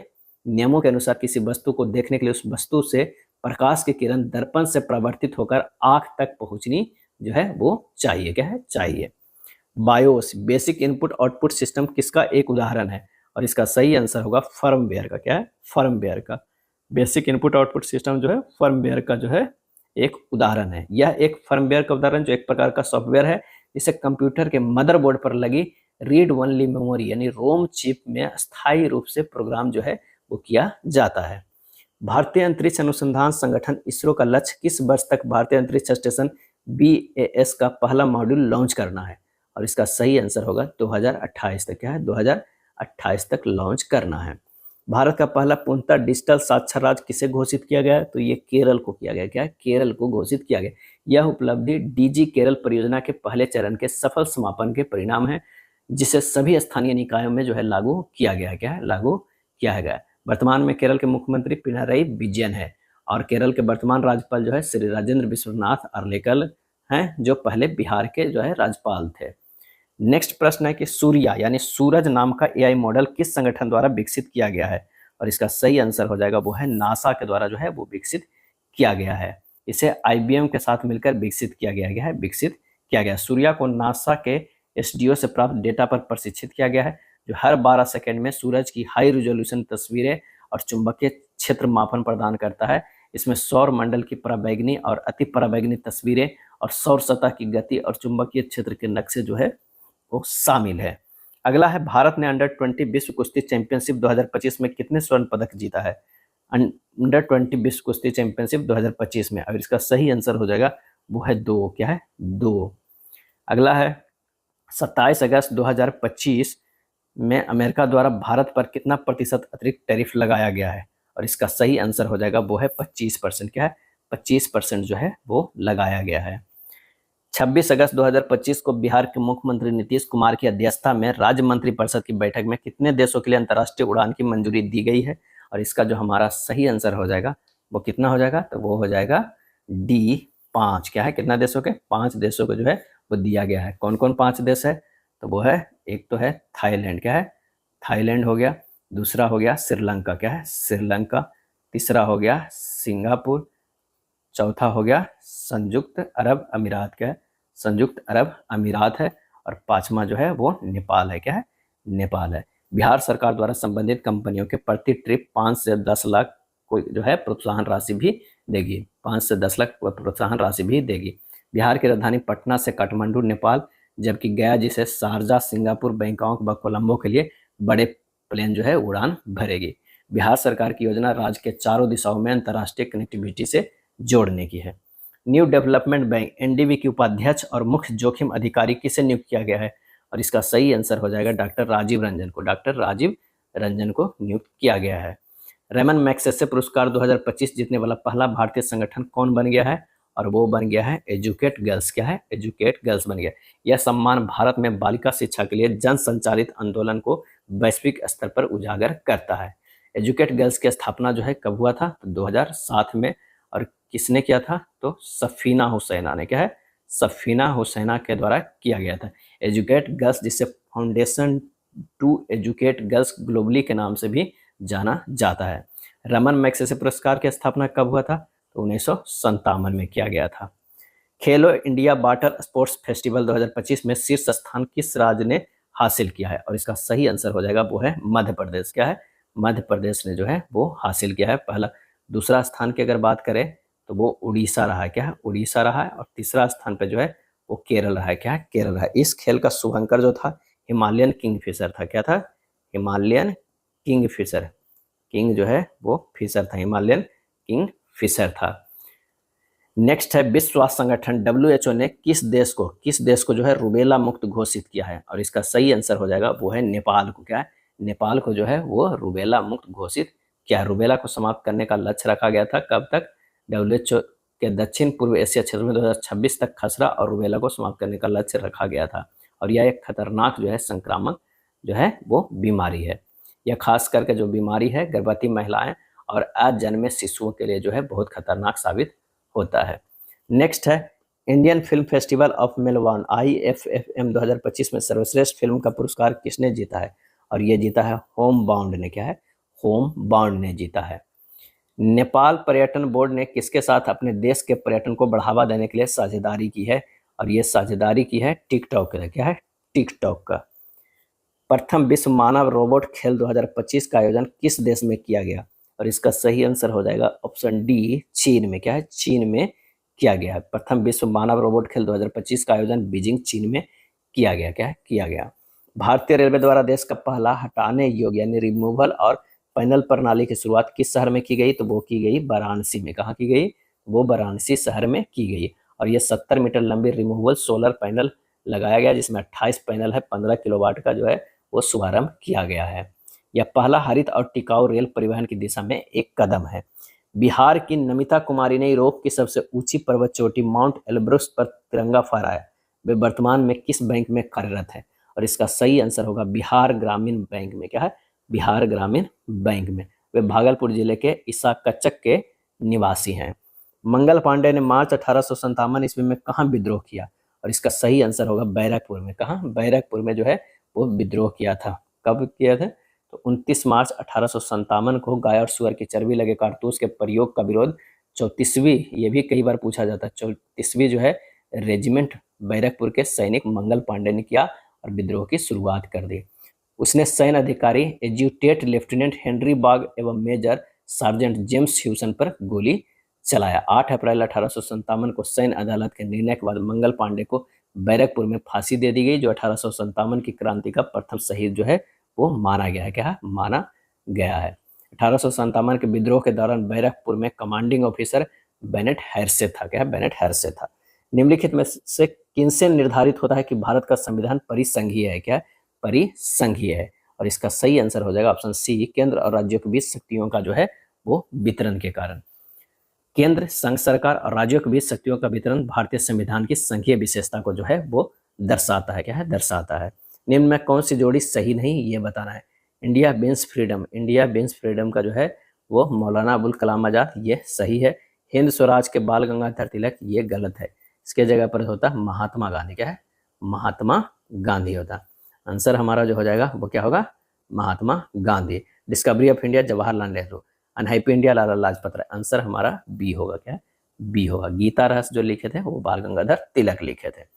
नियमों के अनुसार किसी वस्तु को देखने के लिए उस वस्तु से प्रकाश की किरण दर्पण से प्रवर्तित होकर आंख तक पहुंचनी जो है वो चाहिए। क्या है, चाहिए। BIOS basic input output system किसका एक उदाहरण है, और इसका सही आंसर होगा फर्मवेयर का। क्या है, फर्मवेयर का। बेसिक इनपुट आउटपुट सिस्टम जो है फर्मवेयर का जो है एक उदाहरण है। यह एक फर्मवेयर का उदाहरण जो एक प्रकार का सॉफ्टवेयर है जिसे कंप्यूटर के मदरबोर्ड पर लगी रीड ओनली मेमोरी यानी रोम चिप में स्थायी रूप से प्रोग्राम जो है वो किया जाता है। भारतीय अंतरिक्ष अनुसंधान संगठन इसरो का लक्ष्य किस वर्ष तक भारतीय अंतरिक्ष स्टेशन BAS का पहला मॉड्यूल लॉन्च करना है, और इसका सही आंसर होगा 2028 तक। क्या है, 2028 तक लॉन्च करना है। भारत का पहला पूर्णतः डिजिटल साक्षर राज्य किसे घोषित किया गया है, तो ये केरल को किया गया। क्या है, केरल को घोषित किया गया। यह उपलब्धि DG केरल परियोजना के पहले चरण के सफल समापन के परिणाम है, जिसे सभी स्थानीय निकायों में जो है लागू किया गया है। क्या है, लागू किया गया है। वर्तमान में केरल के मुख्यमंत्री पिनाराई विजयन है, और केरल के वर्तमान राज्यपाल जो है श्री राजेंद्र विश्वनाथ अर्लेकल हैं, जो पहले बिहार के जो है राज्यपाल थे। नेक्स्ट प्रश्न है कि सूर्या यानी सूरज नाम का AI मॉडल किस संगठन द्वारा विकसित किया गया है, और इसका सही आंसर हो जाएगा वो है नासा के द्वारा जो है वो विकसित किया गया है। इसे IBM के साथ मिलकर विकसित किया गया है, विकसित किया गया। सूर्या को नासा के SDO से प्राप्त डेटा पर प्रशिक्षित किया गया है, जो हर 12 सेकंड में सूरज की हाई रिजोल्यूशन तस्वीरें और चुंबकीय क्षेत्र मापन प्रदान करता है। इसमें सौर मंडल की पराबैंगनी और अति पराबैंगनी तस्वीरें और सौर सतह की गति और चुंबकीय क्षेत्र के नक्शे जो है वो शामिल है। अगला है, भारत ने अंडर 20 विश्व कुश्ती चैंपियनशिप 2025 में कितने स्वर्ण पदक जीता है। अंडर 20 विश्व कुश्ती चैंपियनशिप 2025 में, और इसका सही आंसर हो जाएगा वो है 2। क्या है, 2। अगला है, 27 अगस्त 2025 में अमेरिका द्वारा भारत पर कितना प्रतिशत अतिरिक्त टैरिफ लगाया गया है, और इसका सही आंसर हो जाएगा वो है 25%। क्या है, 25% जो है वो लगाया गया है। 26 अगस्त 2025 को बिहार के मुख्यमंत्री नीतीश कुमार की अध्यक्षता में राज्य मंत्रिपरिषद की बैठक में कितने देशों के लिए अंतर्राष्ट्रीय उड़ान की मंजूरी दी गई है, और इसका जो हमारा सही आंसर हो जाएगा वो कितना हो जाएगा, तो वो हो जाएगा D 5। क्या है, कितना देशों के, 5 देशों को जो है वो दिया गया है। कौन कौन 5 देश है, तो वो है, एक तो है थाईलैंड। क्या है, थाईलैंड हो गया। दूसरा हो गया श्रीलंका। क्या है, श्रीलंका। तीसरा हो गया सिंगापुर। चौथा हो गया संयुक्त अरब अमीरात। क्या है, संयुक्त अरब अमीरात है। और पांचवा जो है वो नेपाल है। क्या है, नेपाल है। बिहार सरकार द्वारा संबंधित कंपनियों के प्रति ट्रिप 5 से 10 लाख को जो है प्रोत्साहन राशि भी देगी। 5 से 10 लाख प्रोत्साहन राशि भी देगी। बिहार की राजधानी पटना से काठमांडू नेपाल, जबकि गया जिसे शारजा, सिंगापुर, बैंकॉक व कोलंबो के लिए बड़े प्लेन जो है उड़ान भरेगी। बिहार सरकार की योजना राज्य के चारों दिशाओं में अंतर्राष्ट्रीय कनेक्टिविटी से जोड़ने की है। न्यू डेवलपमेंट बैंक NDB की उपाध्यक्ष और मुख्य जोखिम अधिकारी किसे नियुक्त किया गया है, और इसका सही आंसर हो जाएगा डॉक्टर राजीव रंजन को। डॉक्टर राजीव रंजन को नियुक्त किया गया है। रेमन मैग्सेसे पुरस्कार 2025 जीतने वाला पहला भारतीय संगठन कौन बन गया है, और वो बन गया है एजुकेट गर्ल्स। क्या है, एजुकेट गर्ल्स बन गया। यह सम्मान भारत में बालिका शिक्षा के लिए जन संचालित आंदोलन को वैश्विक स्तर पर उजागर करता है। एजुकेट गर्ल्स की स्थापना जो है कब हुआ था, तो 2007 में। और किसने किया था, तो सफीना हुसैना ने। क्या है, सफीना हुसैना के द्वारा किया गया था। एजुकेट गर्ल्स, जिसे Foundation to Educate Girls Globally के नाम से भी जाना जाता है। रमन मैग्सेसे पुरस्कार की स्थापना कब हुआ था, तो 1957 में किया गया था। खेलो इंडिया वाटर स्पोर्ट्स फेस्टिवल 2025 में शीर्ष स्थान किस राज्य ने हासिल किया है, और इसका सही आंसर हो जाएगा वो है मध्य प्रदेश। क्या है, मध्य प्रदेश ने जो है वो हासिल किया है पहला। दूसरा स्थान की अगर बात करें तो वो उड़ीसा रहा है। क्या है, उड़ीसा रहा है। और तीसरा स्थान पर जो है वो केरल रहा है। क्या है, केरल रहा है। इस खेल का शुभंकर जो था हिमालयन किंगफिशर था। क्या था, हिमालयन किंगफिशर। किंग जो है वो फिशर था, हिमालयन किंग फिशर था। नेक्स्ट है विश्व स्वास्थ्य संगठन WHO ने किस देश को जो है रूबेला मुक्त घोषित किया है, और इसका सही आंसर हो जाएगा वो है नेपाल को। क्या है? नेपाल को जो है वो रूबेला मुक्त घोषित किया है। रूबेला को समाप्त करने का लक्ष्य रखा गया था कब तक? WHO के दक्षिण पूर्व एशिया क्षेत्र में 2026 तक खसरा और रूबेला को समाप्त करने का लक्ष्य रखा गया था। और यह एक खतरनाक जो है संक्रामक जो है वो बीमारी है। यह खास करके जो बीमारी है गर्भवती महिलाएं और अजन्मे शिशुओं के लिए जो है बहुत खतरनाक साबित होता है। नेक्स्ट है Indian film festival of Melbourne IFFM 2025 में सर्वश्रेष्ठ फिल्म का पुरस्कार किसने जीता है? और ये जीता है होम बाउंड ने। क्या है? होम बाउंड ने जीता है। नेपाल पर्यटन बोर्ड ने किसके साथ अपने देश के पर्यटन को बढ़ावा देने के लिए साझेदारी की है? और ये साझेदारी की है टिकटॉक का। क्या है? टिकटॉक का। प्रथम विश्व मानव रोबोट खेल 2025 का आयोजन किस देश में किया गया? और इसका सही आंसर हो जाएगा ऑप्शन डी, चीन में। क्या है? चीन में किया गया है। प्रथम विश्व मानव रोबोट खेल 2025 का आयोजन बीजिंग, चीन में किया गया। क्या है? किया गया। भारतीय रेलवे द्वारा देश का पहला हटाने योग्य यानी रिमूवल और पैनल प्रणाली की शुरुआत किस शहर में की गई? तो वो की गई वाराणसी में। कहाँ की गई? वो वाराणसी शहर में की गई। और ये 70 मीटर लंबी रिमूवल सोलर पैनल लगाया गया, जिसमें 28 पैनल है। 15 किलोवाट का जो है वो शुभारंभ किया गया है। यह पहला हरित और टिकाऊ रेल परिवहन की दिशा में एक कदम है। बिहार की नमिता कुमारी ने यूरोप की सबसे ऊंची पर्वत चोटी माउंट एल्ब्रुस पर तिरंगा फहराया। वे वर्तमान में किस बैंक में कार्यरत है? और इसका सही आंसर होगा बिहार ग्रामीण बैंक में। क्या है? बिहार ग्रामीण बैंक में। वे भागलपुर जिले के ईसाकचक के निवासी हैं। मंगल पांडे ने मार्च 1857 ईस्वी में कहाँ विद्रोह किया? और इसका सही आंसर होगा बैरकपुर में। कहाँ? बैरकपुर में जो है वो विद्रोह किया था। कब किया था? तो 29 मार्च 1857 को गाय और सुअर की चर्बी लगे कारतूस के प्रयोग का विरोध 34वीं, ये भी कई बार पूछा जाता है, 34वीं जो है रेजिमेंट बैरकपुर के सैनिक मंगल पांडे ने किया और विद्रोह की शुरुआत कर दी। उसने सैन्य अधिकारी एज्यूटेट लेफ्टिनेंट हेनरी बाग एवं मेजर सार्जेंट जेम्स ह्यूसन पर गोली चलाया। 8 अप्रैल 1857 को सैन्य अदालत के निर्णय के बाद मंगल पांडे को बैरकपुर में फांसी दे दी गई, जो 1857 की क्रांति का प्रथम शहीद जो है वो माना गया है। क्या है? माना गया है। 1857 के विद्रोह के दौरान बैरकपुर में कमांडिंग ऑफिसर बेनेट हैरसे था। क्या है? बेनेट हैरसे था। निम्नलिखित में से किनसे निर्धारित होता है कि भारत का संविधान परिसंघीय है? क्या है? परिसंघीय है। और इसका सही आंसर हो जाएगा ऑप्शन सी, केंद्र और राज्यों के बीच शक्तियों का जो है वो वितरण के कारण। केंद्र, संघ सरकार और राज्यों के बीच शक्तियों का वितरण भारतीय संविधान की संघीय विशेषता को जो है वो दर्शाता है। क्या है? दर्शाता है। निम्न में कौन सी जोड़ी सही नहीं, ये बताना है। India wins freedom, India wins freedom का जो है वो मौलाना अबुल कलाम आजाद, ये सही है। हिंद स्वराज के बाल गंगाधर तिलक, ये गलत है। इसके जगह पर होता महात्मा गांधी। क्या है? महात्मा गांधी होता। आंसर हमारा जो हो जाएगा वो क्या होगा? Mahatma Gandhi. Discovery of India Jawaharlal Nehru. Unhappy India Lala Lajpat Rai. Answer हमारा बी होगा। क्या है? बी होगा। गीता रहस्य जो लिखे थे वो बाल गंगाधर तिलक लिखे थे।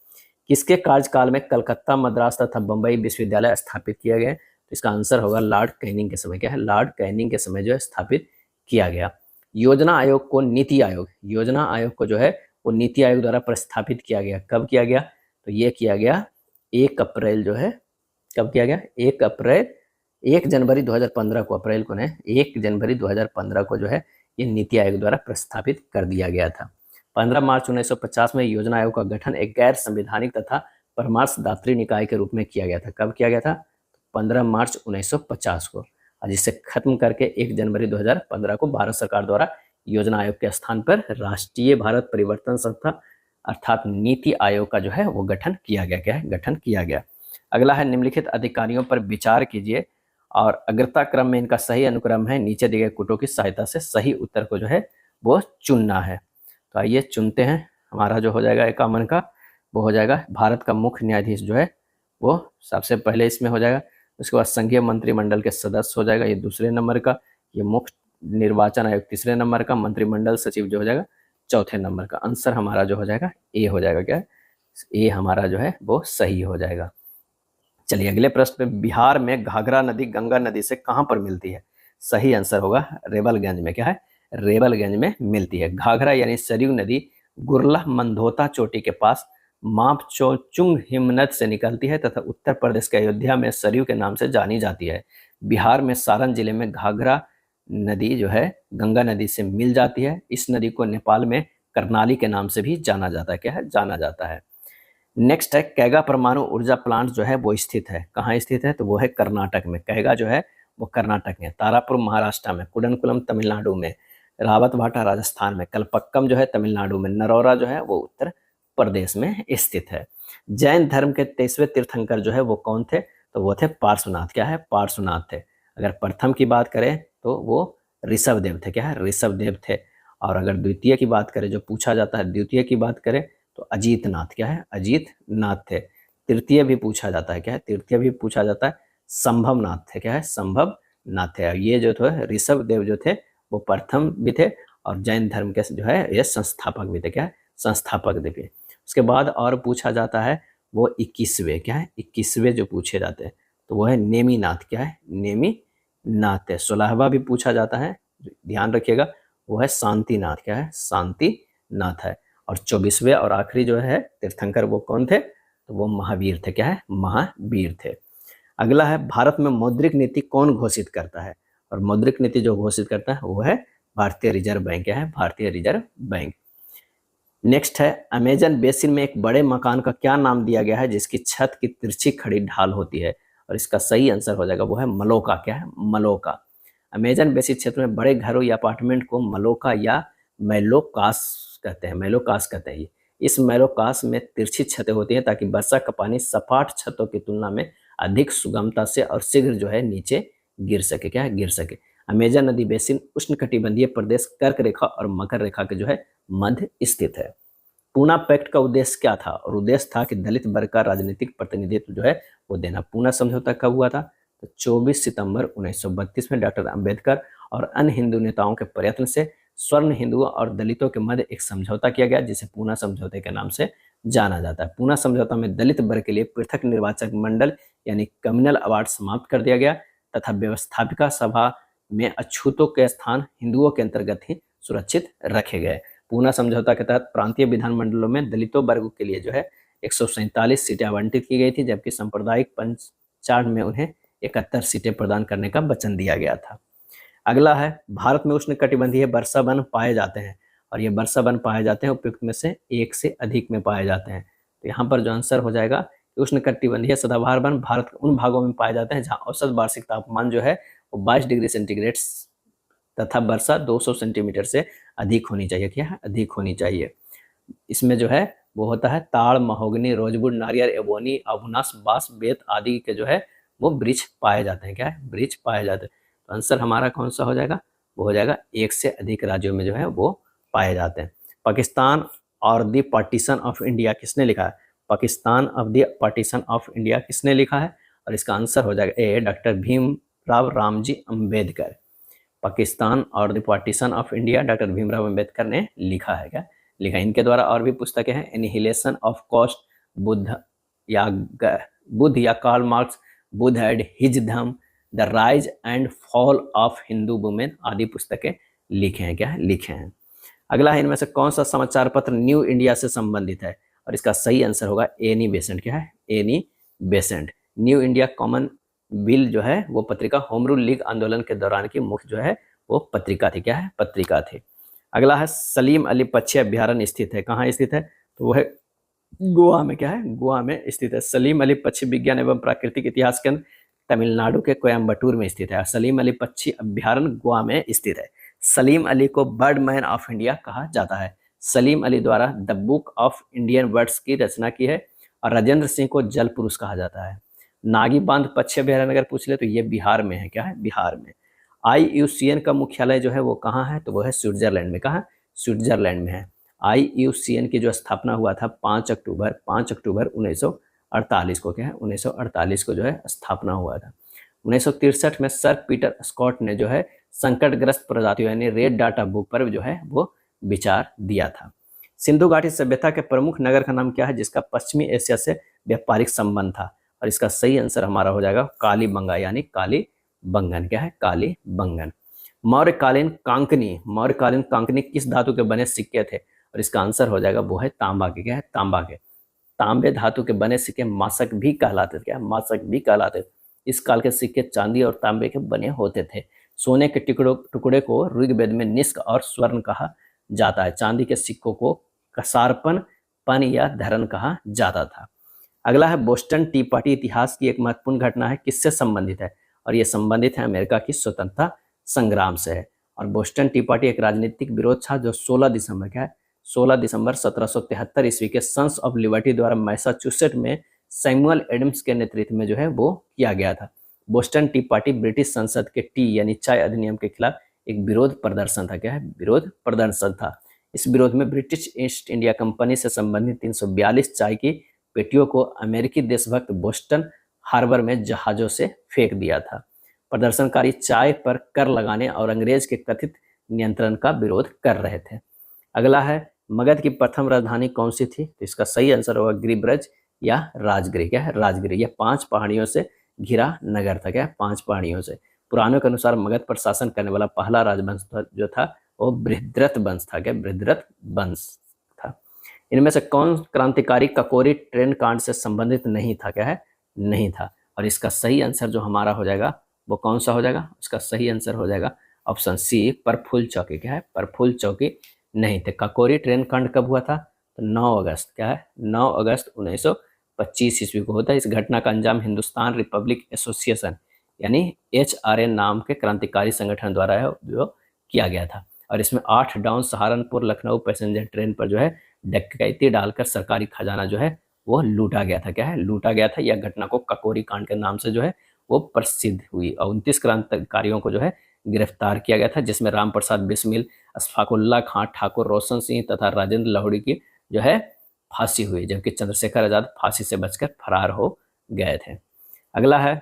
किसके कार्यकाल में कलकत्ता, मद्रास तथा बंबई विश्वविद्यालय स्थापित किए गए? तो इसका आंसर होगा लॉर्ड कैनिंग के समय। क्या है? लॉर्ड कैनिंग के समय जो है स्थापित किया गया। योजना आयोग को नीति आयोग, योजना आयोग को जो है वो नीति आयोग द्वारा प्रस्थापित किया गया। कब किया गया? तो ये किया गया 1 अप्रैल जो है, कब किया गया? 1 जनवरी 2015 को, अप्रैल को नहीं, 1 जनवरी 2015 को जो है ये नीति आयोग द्वारा प्रस्तावित कर दिया गया था। 15 मार्च 1950 में योजना आयोग का गठन एक गैर संवैधानिक तथा परामर्शदात्री निकाय के रूप में किया गया था। कब किया गया था? 15 मार्च 1950 को। और जिसे खत्म करके 1 जनवरी 2015 को भारत सरकार द्वारा योजना आयोग के स्थान पर राष्ट्रीय भारत परिवर्तन संस्था अर्थात नीति आयोग का जो है वो गठन किया गया। क्या है? गठन किया गया। अगला है निम्नलिखित अधिकारियों पर विचार कीजिए और अग्रता क्रम में इनका सही अनुक्रम है। नीचे दिए गए कुटों की सहायता से सही उत्तर को जो है वो चुनना है। तो आइए चुनते हैं। हमारा जो हो जाएगा 51 का वो हो जाएगा भारत का मुख्य न्यायाधीश जो है वो सबसे पहले इसमें हो जाएगा। उसके बाद संघीय मंत्रिमंडल के सदस्य हो जाएगा, ये दूसरे नंबर का। ये मुख्य निर्वाचन आयोग तीसरे नंबर का। मंत्रिमंडल सचिव जो हो जाएगा चौथे नंबर का। आंसर हमारा जो हो जाएगा ए हो जाएगा। क्या? ए हमारा जो है वो सही हो जाएगा। चलिए अगले प्रश्न में, बिहार में घाघरा नदी गंगा नदी से कहां पर मिलती है? सही आंसर होगा रेवलगंज में। क्या है? रेवलगंज में मिलती है। घाघरा यानी सरयू नदी गुरला मंधोता चोटी के पास मापचोचुंग हिमनद से निकलती है तथा उत्तर प्रदेश के अयोध्या में सरयू के नाम से जानी जाती है। बिहार में सारण जिले में घाघरा नदी जो है गंगा नदी से मिल जाती है। इस नदी को नेपाल में कर्नाली के नाम से भी जाना जाता है, क्या है, जाना जाता है। नेक्स्ट है कैगा परमाणु ऊर्जा प्लांट जो है वो स्थित है, कहाँ स्थित है, तो वो है कर्नाटक में। कैगा जो है वो कर्नाटक में, तारापुर महाराष्ट्र में, कुडनकुलम तमिलनाडु में, रावतभाटा राजस्थान में, कलपक्कम जो है तमिलनाडु में, नरौरा जो है वो उत्तर प्रदेश में स्थित है। जैन धर्म के 23वें तीर्थंकर जो है वो कौन थे, तो वो थे पार्श्वनाथ, क्या है, पार्श्वनाथ थे। अगर प्रथम की बात करें तो वो ऋषभदेव थे, क्या है, ऋषभदेव थे। और अगर द्वितीय की बात करें, जो पूछा जाता है द्वितीय की बात करें, तो अजीत नाथ, क्या है, अजीत नाथ थे। तृतीय भी पूछा जाता है, क्या है, तृतीय भी पूछा जाता है, संभव नाथ थे, क्या है, संभव नाथ थे। ये जो थे ऋषभ देव जो थे वो प्रथम भी थे और जैन धर्म के जो है ये संस्थापक भी थे, क्या है, संस्थापक थे। उसके बाद और पूछा जाता है वो 21वें, क्या है, 21वें जो पूछे जाते हैं तो वो है नेमी नाथ, क्या है, नेमी नाथ है। 16वां भी पूछा जाता है, ध्यान रखिएगा, वो है शांतिनाथ, क्या है, शांतिनाथ है। और 24वें और आखिरी जो है तीर्थंकर वो कौन थे, तो वो महावीर थे, क्या है, महावीर थे। अगला है भारत में मौद्रिक नीति कौन घोषित करता है, और मौद्रिक नीति जो घोषित करता है वो है भारतीय रिजर्व बैंक, क्या है, भारतीय रिजर्व बैंक। नेक्स्ट है अमेजन बेसिन में एक बड़े मकान का क्या नाम दिया गया है जिसकी छत की तिरछी खड़ी ढाल होती है, और इसका सही आंसर हो जाएगा वो है मलोका, क्या है, मलोका। अमेजन बेसिन क्षेत्र में बड़े घरों या अपार्टमेंट को मलोका या मैलोकास कहते हैं, मैलोकास कहते हैं। इस मैलोकास में तिरछी छतें होती हैं ताकि वर्षा का पानी सपाट छतों की तुलना में अधिक सुगमता से और शीघ्र जो है नीचे गिर सके, क्या है, गिर सके। अमेजन नदी बेसिन उष्णकटिबंधीय प्रदेश कर्क रेखा और मकर रेखा के जो है मध्य स्थित है। पूना पैक्ट का उद्देश्य क्या था, और उद्देश्य था कि दलित वर्ग का राजनीतिक प्रतिनिधित्व जो है वो देना। पूना समझौता कब हुआ था, तो 24 सितंबर 1932 में डॉक्टर अंबेडकर और अन्य हिंदू नेताओं के प्रयत्न से स्वर्ण हिंदुओं और दलितों के मध्य एक समझौता किया गया जिसे पूना समझौते के नाम से जाना जाता है। पूना समझौता में दलित वर्ग के लिए पृथक निर्वाचक मंडल यानी कम्युनल अवार्ड समाप्त कर दिया गया तथा व्यवस्थापिका सभा में अछूतों के स्थान हिंदुओं के अंतर्गत ही सुरक्षित रखे गए। पूना समझौता के तहत प्रांतीय विधानमंडलों में दलितों वर्ग के लिए जो है 147 सीटें आवंटित की गई थी, जबकि सांप्रदायिक पंचायत में उन्हें 71 सीटें प्रदान करने का वचन दिया गया था। अगला है भारत में उष्णकटिबंधीय वर्षा वन पाए जाते हैं, और ये वर्षा वन पाए जाते हैं उपयुक्त में से एक से अधिक में पाए जाते हैं। तो यहाँ पर जो आंसर हो जाएगा उष्णकटिबंधीय सदाबहार वन भारत के उन भागों में पाए जाते हैं जहाँ औसत वार्षिक तापमान जो है वो 22 डिग्री सेंटीग्रेड तथा वर्षा 200 सेंटीमीटर से अधिक होनी चाहिए, क्या है, अधिक होनी चाहिए। इसमें जो है वो होता है ताड़, महोगनी, रोजवुड, नारियल, एबोनी, अबुनास, बांस, बेत आदि के जो है वो वृक्ष पाए जाते हैं, क्या है, वृक्ष पाए जाते हैं। तो आंसर हमारा कौन सा हो जाएगा, वो हो जाएगा एक से अधिक राज्यों में जो है वो पाए जाते हैं। पाकिस्तान और द पार्टीशन ऑफ इंडिया किसने लिखा है, Pakistan of the partition of India किसने लिखा है, और इसका आंसर हो जाएगा ए डॉक्टर भीमराव रामजी अम्बेडकर। पाकिस्तान और the partition of India doctor Bhimrao Ambedkar ने लिखा है, क्या लिखा है। इनके द्वारा और भी पुस्तकें हैं, एनिहिलेशन ऑफ कॉस्ट, बुद्ध या Karl Marx, Buddha and his dharma, the rise and fall of Hindu women आदि पुस्तकें लिखे हैं, क्या है, लिखे हैं। अगला है इनमें से कौन सा समाचार पत्र न्यू इंडिया से संबंधित है, और इसका सही आंसर होगा एनी बेसेंट, क्या है, Annie Besant. New India common bill जो है वो पत्रिका होम रूल लीग आंदोलन के दौरान की मुख्य जो है वो पत्रिका थी, क्या है, पत्रिका थी। अगला है सलीम अली पक्षी अभ्यारण्य स्थित है, कहाँ स्थित है, तो वो है गोवा में, क्या है, गोवा में स्थित है। सलीम अली पक्षी विज्ञान एवं प्राकृतिक इतिहास केंद्र तमिलनाडु के कोयम्बटूर में स्थित है। सलीम अली पक्षी अभ्यारण्य गोवा में स्थित है। सलीम अली को बर्ड मैन ऑफ इंडिया कहा जाता है। सलीम अली द्वारा the book of Indian birds की रचना की है, और राजेंद्र सिंह को जल पुरुष कहा जाता है। नागी बांध पक्षी अभ्यारण्य अगर पूछ ले तो ये बिहार में है, क्या है, बिहार में। IUCN का मुख्यालय जो है वो कहाँ है, तो वो है स्विट्जरलैंड में, कहाँ, स्विट्जरलैंड में है। IUCN की जो स्थापना हुआ था 5 अक्टूबर 1948 को, क्या है, 1948 को जो है स्थापना हुआ था। 1963 में सर पीटर स्कॉट ने जो है संकटग्रस्त प्रजातियों यानी रेड डाटा बुक पर जो है वो विचार दिया था। सिंधु घाटी सभ्यता के प्रमुख नगर का नाम क्या है जिसका पश्चिमी एशिया से व्यापारिक संबंध था, और इसका सही आंसर हमारा हो जाएगा कालीबंगा यानी कालीबंगन, क्या है, कालीबंगन। मौर्यकालीन कांकनी किस धातु के बने सिक्के थे, और इसका आंसर हो जाएगा वो है तांबा के, क्या है, तांबा के। तांबे धातु के बने सिक्के मासक भी कहलाते थे, क्या, मासक भी कहलाते थे। इस काल के सिक्के चांदी और तांबे के बने होते थे। सोने के टुकड़े को ऋग्वेद में निष्क और स्वर्ण कहा जाता है। चांदी के सिक्कों को कसारपन पन या धरन कहा जाता था। अगला है बोस्टन टी पार्टी इतिहास की एक महत्वपूर्ण घटना है, किससे संबंधित है? और ये संबंधित है अमेरिका की स्वतंत्रता संग्राम से है। और बोस्टन टी पार्टी एक राजनीतिक विरोध था जो 16 दिसंबर क्या है 16 दिसंबर 1773 ईस्वी के सन्स ऑफ लिबर्टी द्वारा मैसाचुसेट में सैमुअल एडम्स के नेतृत्व में जो है वो किया गया था। बोस्टन टी पार्टी ब्रिटिश संसद के टी यानी चाय अधिनियम के खिलाफ एक विरोध प्रदर्शन था। क्या है? विरोध प्रदर्शन था। इस विरोध में ब्रिटिश ईस्ट इंडिया कंपनी से संबंधित 342 चाय की पेटियों को अमेरिकी देशभक्त बोस्टन हार्बर में जहाजों से फेंक दिया था। प्रदर्शनकारी चाय पर कर लगाने और अंग्रेज के कथित नियंत्रण का विरोध कर रहे थे। अगला है मगध की प्रथम राजधानी कौन सी थी? तो इसका सही आंसर होगा गिरिब्रज या राजगिरी। क्या है? राजगिरी। यह 5 पहाड़ियों से घिरा नगर था। क्या है? 5 पहाड़ियों से। पुराणों के अनुसार मगध पर शासन करने वाला पहला राजवंश जो था वो बृहद्रथ वंश था। क्या? बृहद्रथ वंश था। इनमें से कौन क्रांतिकारी ककोरी ट्रेन कांड से संबंधित नहीं था? क्या है? नहीं था। और इसका सही आंसर जो हमारा हो जाएगा वो कौन सा हो जाएगा? इसका सही आंसर हो जाएगा ऑप्शन सी, परफुल चौकी। क्या है? परफुल चौकी नहीं थे। ककोरी ट्रेन कांड कब हुआ था? तो 9 अगस्त। क्या है? 9 अगस्त 1925 ईस्वी को होता है। इस घटना का अंजाम हिंदुस्तान रिपब्लिक एसोसिएशन यानी HRA नाम के क्रांतिकारी संगठन द्वारा है जो किया गया था। और इसमें 8 down Saharanpur Lucknow passenger train पर जो है डकैती डालकर सरकारी खजाना जो है वो लूटा गया था। क्या है? लूटा गया था। यह घटना को ककोरी कांड के नाम से जो है वो प्रसिद्ध हुई और 29 क्रांतिकारियों को जो है गिरफ्तार किया गया था, जिसमें राम प्रसाद बिस्मिल, अशफाकुल्ला खां, ठाकुर रोशन सिंह तथा राजेंद्र लाहौरी की जो है फांसी हुई, जबकि चंद्रशेखर आजाद फांसी से बचकर फरार हो गए थे। अगला है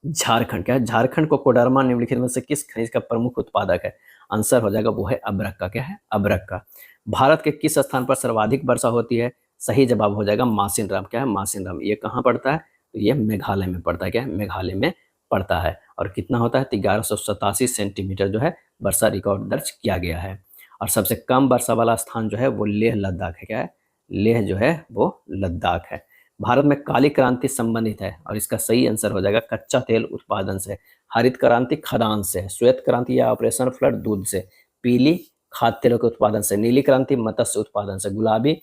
झारखंड। क्या है? झारखंड को कोडरमा निम्नलिखित में से किस खनिज का प्रमुख उत्पादक है? आंसर हो जाएगा वो है अभ्रक का। क्या है? अभ्रक का। भारत के किस स्थान पर सर्वाधिक वर्षा होती है? सही जवाब हो जाएगा मासिनराम। क्या है? मासिनराम। ये कहाँ पड़ता है? तो ये मेघालय में पड़ता है। क्या है? मेघालय में पड़ता है। और कितना होता है? 1187 सेंटीमीटर जो है वर्षा रिकॉर्ड दर्ज किया गया है। और सबसे कम वर्षा वाला स्थान जो है वो लेह लद्दाख है। क्या है? लेह जो है वो लद्दाख है। भारत में काली क्रांति संबंधित है और इसका सही आंसर हो जाएगा कच्चा तेल उत्पादन से। हरित क्रांति खदान से। श्वेत क्रांति या ऑपरेशन फ्लड दूध से। पीली खाद्य तेलों के उत्पादन से। नीली क्रांति मत्स्य उत्पादन से। गुलाबी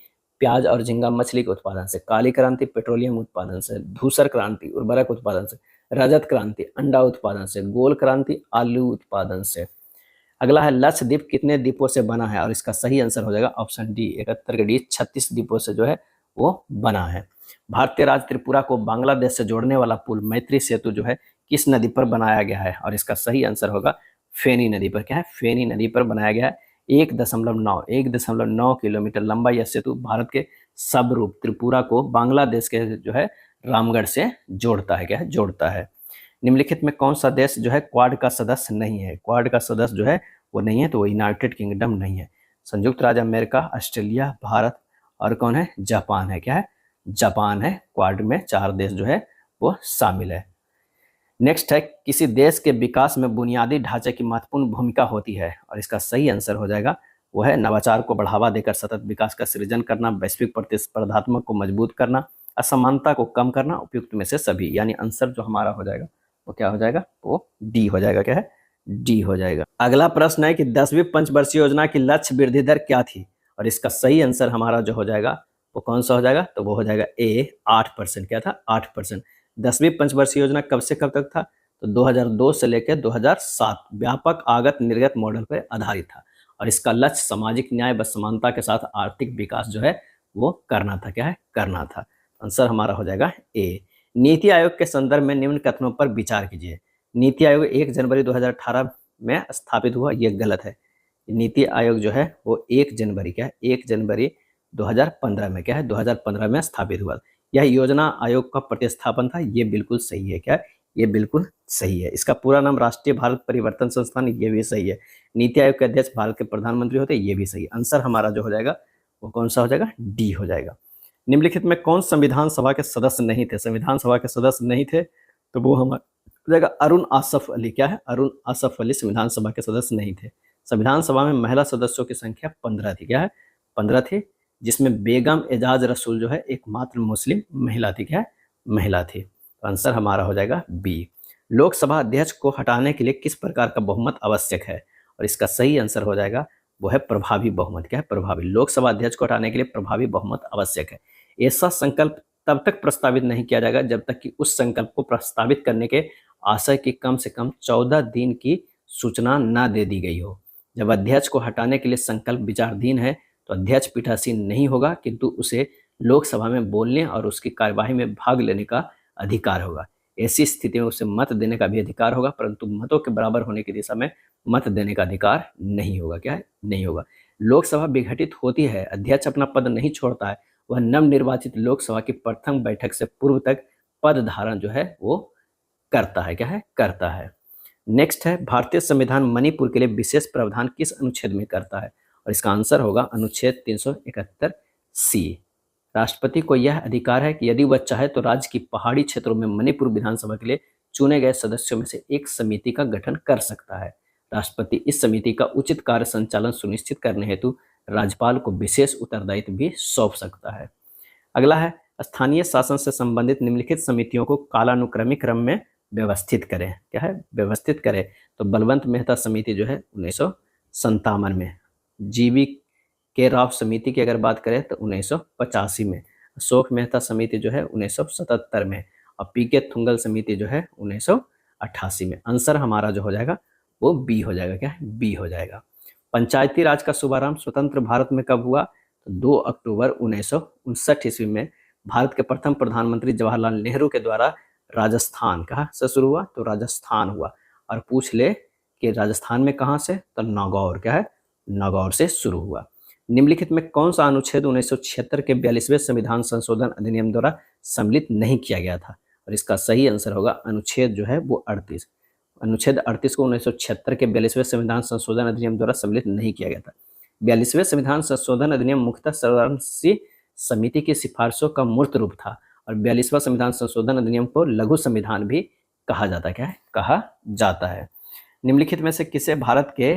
प्याज और झींगा मछली के उत्पादन से। काली क्रांति पेट्रोलियम उत्पादन से। धूसर क्रांति उर्वरक उत्पादन से। रजत क्रांति अंडा उत्पादन से। गोल क्रांति आलू उत्पादन से। अगला है लक्षद्वीप कितने द्वीपों से बना है? और इसका सही आंसर हो जाएगा ऑप्शन डी, 71 के डी, 36 द्वीपों से जो है वो बना है। भारतीय राज्य त्रिपुरा को बांग्लादेश से जोड़ने वाला पुल मैत्री सेतु जो है किस नदी पर बनाया गया है? और इसका सही आंसर होगा फेनी नदी पर। क्या है? फेनी नदी पर बनाया गया है। 1.9 किलोमीटर लंबा यह सेतु भारत के सबरूप त्रिपुरा को बांग्लादेश के जो है रामगढ़ से जोड़ता है। क्या है? जोड़ता है। निम्नलिखित में कौन सा देश जो है क्वाड का सदस्य नहीं है? क्वाड का सदस्य जो है वो नहीं है, तो वो यूनाइटेड किंगडम नहीं है। संयुक्त राज्य अमेरिका, ऑस्ट्रेलिया, भारत और कौन है? जापान है। क्या है? जापान है। क्वाड में 4 देश जो है वो शामिल है। नेक्स्ट है किसी देश के विकास में बुनियादी ढांचे की महत्वपूर्ण भूमिका होती है? और इसका सही आंसर हो जाएगा वो है नवाचार को बढ़ावा देकर सतत विकास का सृजन करना, वैश्विक प्रतिस्पर्धात्मक को मजबूत करना, असमानता को कम करना, उपयुक्त में से सभी। यानी आंसर जो हमारा हो जाएगा वो क्या हो जाएगा? वो डी हो जाएगा। क्या है? डी हो जाएगा। अगला प्रश्न है कि 10वीं पंचवर्षीय योजना की लक्ष्य वृद्धि दर क्या थी? और इसका सही आंसर हमारा जो हो जाएगा वो कौन सा हो जाएगा? तो वो हो जाएगा ए, 8%। क्या था? 8%। 10वीं पंचवर्षीय योजना कब से कब तक था? तो 2002 से लेकर 2007 व्यापक आगत निर्गत मॉडल पर आधारित था और इसका लक्ष्य सामाजिक न्याय व समानता के साथ आर्थिक विकास जो है वो करना था। क्या है? करना था। आंसर हमारा हो जाएगा ए। नीति आयोग के संदर्भ में निम्न कथनों पर विचार कीजिए। नीति आयोग 1 जनवरी 2018 में स्थापित हुआ, ये गलत है। नीति आयोग जो है वो 1 जनवरी क्या है? 1 जनवरी 2015 में क्या है? 2015 में स्थापित हुआ। यह योजना आयोग का प्रतिस्थापन था, ये बिल्कुल सही है। क्या? ये बिल्कुल सही है। इसका पूरा नाम राष्ट्रीय भारत परिवर्तन संस्थान, ये भी सही है। नीति आयोग के अध्यक्ष भारत के प्रधानमंत्री होते, ये भी सही है। आंसर हमारा जो हो जाएगा वो कौन सा हो जाएगा? डी हो जाएगा। निम्नलिखित में कौन संविधान सभा के सदस्य नहीं थे? संविधान सभा के सदस्य नहीं थे तो वो हमारा हो जाएगा अरुण आसफ अली। क्या है? अरुण आसफ अली संविधान सभा के सदस्य नहीं थे। संविधान सभा में महिला सदस्यों की संख्या 15 थी। क्या है? 15 थी, जिसमें बेगम एजाज रसूल जो है एकमात्र मुस्लिम महिला थी। क्या है? महिला थी। तो आंसर हमारा हो जाएगा बी। लोकसभा अध्यक्ष को हटाने के लिए किस प्रकार का बहुमत आवश्यक है? और इसका सही आंसर हो जाएगा वो है प्रभावी बहुमत। क्या है? प्रभावी। लोकसभा अध्यक्ष को हटाने के लिए प्रभावी बहुमत आवश्यक है। ऐसा संकल्प तब तक प्रस्तावित नहीं किया जाएगा जब तक कि उस संकल्प को प्रस्तावित करने के आशय की कम से कम 14 दिन की सूचना न दे दी गई हो। जब अध्यक्ष को हटाने के लिए संकल्प विचाराधीन है तो अध्यक्ष पीठासीन नहीं होगा, किंतु उसे लोकसभा में बोलने और उसकी कार्यवाही में भाग लेने का अधिकार होगा। ऐसी स्थिति में उसे मत देने का भी अधिकार होगा, परंतु मतों के बराबर होने की दिशा में मत देने का अधिकार नहीं होगा। क्या है? नहीं होगा। लोकसभा विघटित होती है, अध्यक्ष अपना पद नहीं छोड़ता है, वह नवनिर्वाचित लोकसभा की प्रथम बैठक से पूर्व तक पद धारण जो है वो करता है। क्या है? करता है। नेक्स्ट है, भारतीय संविधान मणिपुर के लिए विशेष प्रावधान किस अनुच्छेद में करता है? और इसका आंसर होगा अनुच्छेद 371 सी। राष्ट्रपति को यह अधिकार है कि यदि वह चाहे तो राज्य की पहाड़ी क्षेत्रों में मणिपुर विधानसभा के लिए चुने गए सदस्यों में से एक समिति का गठन कर सकता है। राष्ट्रपति इस समिति का उचित कार्य संचालन सुनिश्चित करने हेतु राज्यपाल को विशेष उत्तरदायित्व भी सौंप सकता है। अगला है, स्थानीय शासन से संबंधित निम्नलिखित समितियों को कालानुक्रमिक क्रम में व्यवस्थित करें। क्या है? व्यवस्थित करें। तो बलवंत मेहता समिति जो है 1957 में, जीवी के राव समिति की अगर बात करें तो 1985 में, अशोक मेहता समिति जो है 1977 में, और पीके थुंगल समिति जो है 1988 में। आंसर हमारा जो हो जाएगा वो बी हो जाएगा। क्या है? बी हो जाएगा। पंचायती राज का शुभारंभ स्वतंत्र भारत में कब हुआ? तो 2 अक्टूबर 1959 ईस्वी में भारत के प्रथम प्रधानमंत्री जवाहरलाल नेहरू के द्वारा राजस्थान कहाँ से शुरू हुआ? तो राजस्थान हुआ। और पूछ ले कि राजस्थान में कहाँ से? तो नागौर। क्या है? नागौर से शुरू हुआ। निम्नलिखित में कौन सा अनुच्छेद 1976 के 42वें संविधान संशोधन अधिनियम द्वारा सम्मिलित नहीं किया गया था? और इसका सही आंसर होगा अनुच्छेद जो है वो 38। अनुच्छेद 38 को 1976 के 42वें संविधान संशोधन अधिनियम द्वारा सम्मिलित नहीं किया गया था। 42वें संविधान संशोधन अधिनियम मुख्यतः सर्वसदस्यीय समिति की सिफारिशों का मूर्त रूप था, और 42वां संविधान संशोधन अधिनियम को लघु संविधान भी कहा जाता है। क्या है? कहा जाता है। निम्नलिखित में से किसे भारत के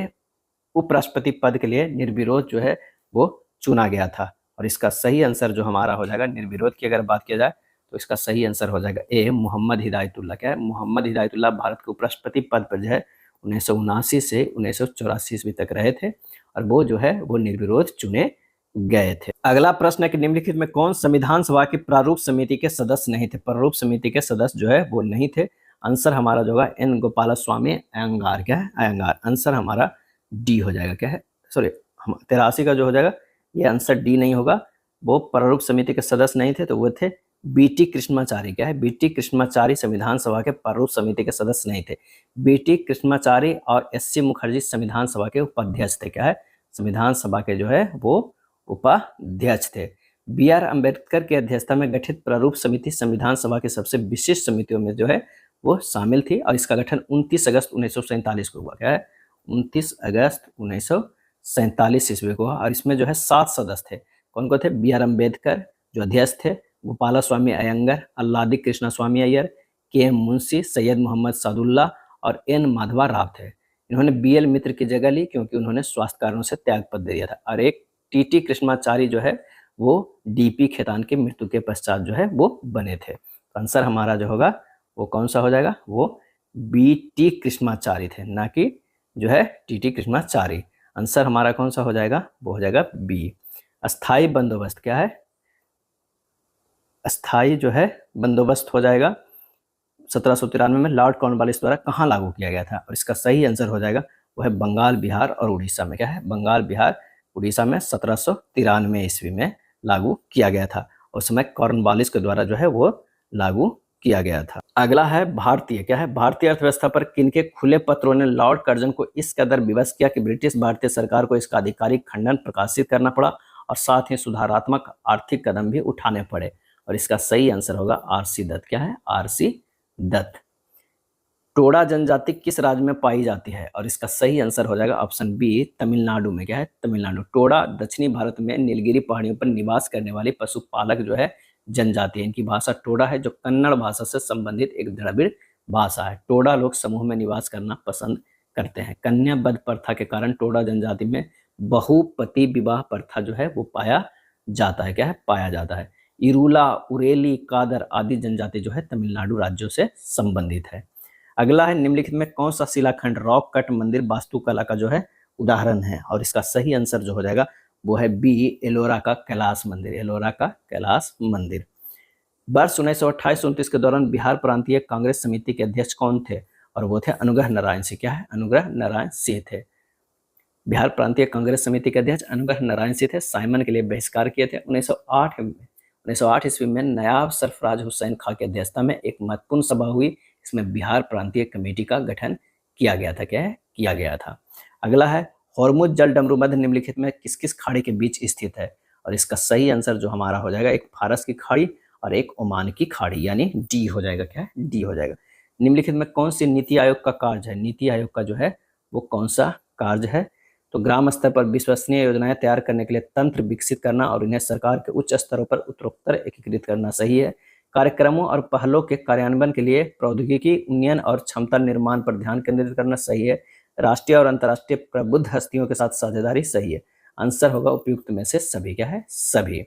उपराष्ट्रपति पद के लिए निर्विरोध जो है वो चुना गया था? और इसका सही आंसर जो हमारा हो जाएगा, निर्विरोध की अगर बात किया जाए तो इसका सही आंसर हो जाएगा ए, मोहम्मद हिदायतुल्लाह। क्या है? मोहम्मद हिदायतुल्लाह भारत के उपराष्ट्रपति पद पर जो है 1979 से 1984 ईस्वी तक रहे थे, और वो जो है वो निर्विरोध चुने गए थे। अगला प्रश्न है कि निम्नलिखित में कौन संविधान सभा की प्रारूप समिति के सदस्य नहीं थे? प्रारूप समिति के सदस्य जो है वो नहीं थे। आंसर हमारा जो होगा एन गोपालस्वामी अयंगार। क्या है? अयंगार। आंसर हमारा डी हो जाएगा। क्या है? सॉरी, 83 का जो हो जाएगा ये आंसर डी नहीं होगा। वो प्रारूप समिति के सदस्य नहीं थे, तो वो थे बीटी कृष्णाचारी। क्या है? बीटी कृष्णाचारी संविधान सभा के प्रारूप समिति के सदस्य नहीं थे। बीटी कृष्णाचारी और एससी मुखर्जी संविधान सभा के उपाध्यक्ष थे। क्या है? संविधान सभा के जो है वो उपाध्यक्ष थे। बी आर अम्बेडकर की अध्यक्षता में गठित प्रारूप समिति संविधान सभा की सबसे विशिष्ट समितियों में जो है वो शामिल थी, और इसका गठन 29 अगस्त 1947 को हुआ। क्या है? 29 अगस्त 1947 ईस्वी को हुआ, और इसमें जो है 7 सदस्य थे। कौन कौन थे? बी आर अम्बेडकर जो अध्यक्ष थे, गोपालस्वामी अयंगर, अल्लादी कृष्णा स्वामी अय्यर, के एम मुंशी, सैयद मोहम्मद सादुल्ला और एन माधवा राव थे। इन्होंने बी एल मित्र की जगह ली क्योंकि उन्होंने स्वास्थ्य कारणों से त्यागपत्र दे दिया था। और एक टी टी कृष्णाचारी जो है वो डीपी खेतान की मृत्यु के पश्चात जो है वो बने थे। आंसर हमारा जो होगा वो कौन सा हो जाएगा? वो बी टी कृष्णाचारी थे, ना कि जो है टी टी कृष्णाचारी। आंसर हमारा कौन सा हो जाएगा? वो हो जाएगा बी। अस्थाई बंदोबस्त। क्या है? अस्थाई जो है बंदोबस्त हो जाएगा 1793 में लॉर्ड कॉर्नवालिस द्वारा कहाँ लागू किया गया था? और इसका सही आंसर हो जाएगा वो है बंगाल, बिहार और उड़ीसा में। क्या है? बंगाल, बिहार, उड़ीसा में 1793 ईस्वी में लागू किया गया था। उस समय कॉर्नवालिस के द्वारा जो है वो लागू किया गया था। अगला है भारतीय। क्या है? भारतीय अर्थव्यवस्था पर किनके खुले पत्रों ने लॉर्ड कर्जन को इस कदर विवश किया कि ब्रिटिश भारतीय सरकार को इसका आधिकारिक खंडन प्रकाशित करना पड़ा, और साथ ही सुधारात्मक आर्थिक कदम भी उठाने पड़े? और इसका सही आंसर होगा आरसी दत्त। क्या है? आरसी दत्त। टोडा जनजाति किस राज्य में पाई जाती है? और इसका सही आंसर हो जाएगा ऑप्शन बी, तमिलनाडु में। क्या है? तमिलनाडु। टोडा दक्षिणी भारत में नीलगिरी पहाड़ियों पर निवास करने वाली पशुपालक जो है जनजाति है। इनकी भाषा टोडा है, जो कन्नड़ भाषा से संबंधित एक द्रविड़ भाषा है। टोडा लोग समूह में निवास करना पसंद करते हैं। कन्या वध प्रथा के कारण टोडा जनजाति में बहुपति विवाह प्रथा जो है वो पाया जाता है। क्या है? पाया जाता है। इरूला, उरेली, कादर आदि जनजाति जो है तमिलनाडु राज्यों से संबंधित है। अगला है, निम्नलिखित में कौन सा शिलाखंड रॉक कट मंदिर वास्तुकला का जो है उदाहरण है। और इसका सही आंसर जो हो जाएगा वो है बी, एलोरा का कैलाश मंदिर, एलोरा का कैलाश मंदिर। वर्ष 1928-29 के दौरान बिहार प्रांतीय कांग्रेस समिति के अध्यक्ष कौन थे? और वो थे अनुग्रह नारायण सिंह। क्या है? अनुग्रह नारायण सिंह थे। बिहार प्रांतीय कांग्रेस समिति के अध्यक्ष अनुग्रह नारायण सिंह थे। साइमन के लिए बहिष्कार किए थे। 1908 ईस्वी में नायाब सरफराज हुसैन खां की अध्यक्षता में एक महत्वपूर्ण सभा हुई। इसमें बिहार प्रांतीय कमेटी का गठन किया गया था। क्या है? किया गया था। अगला है हॉर्मुज जल डमरू मध्य निम्नलिखित में किस किस खाड़ी के बीच स्थित है? और इसका सही आंसर जो हमारा हो जाएगा एक फारस की खाड़ी और एक ओमान की खाड़ी, यानी डी हो जाएगा। क्या है? डी हो जाएगा। निम्नलिखित में कौन सी नीति आयोग का कार्य है? नीति आयोग का जो है वो कौन सा कार्य है? तो ग्राम स्तर पर विश्वसनीय योजनाएं तैयार करने के लिए तंत्र विकसित करना और इन्हें सरकार के उच्च स्तरों पर उत्तरोत्तर एकीकृत करना सही है। कार्यक्रमों और पहलों के कार्यान्वयन के लिए प्रौद्योगिकी उन्नयन और क्षमता निर्माण पर ध्यान केंद्रित करना सही है। राष्ट्रीय और अंतर्राष्ट्रीय प्रबुद्ध हस्तियों के साथ साझेदारी सही है। आंसर होगा उपयुक्त में से सभी। क्या है? सभी।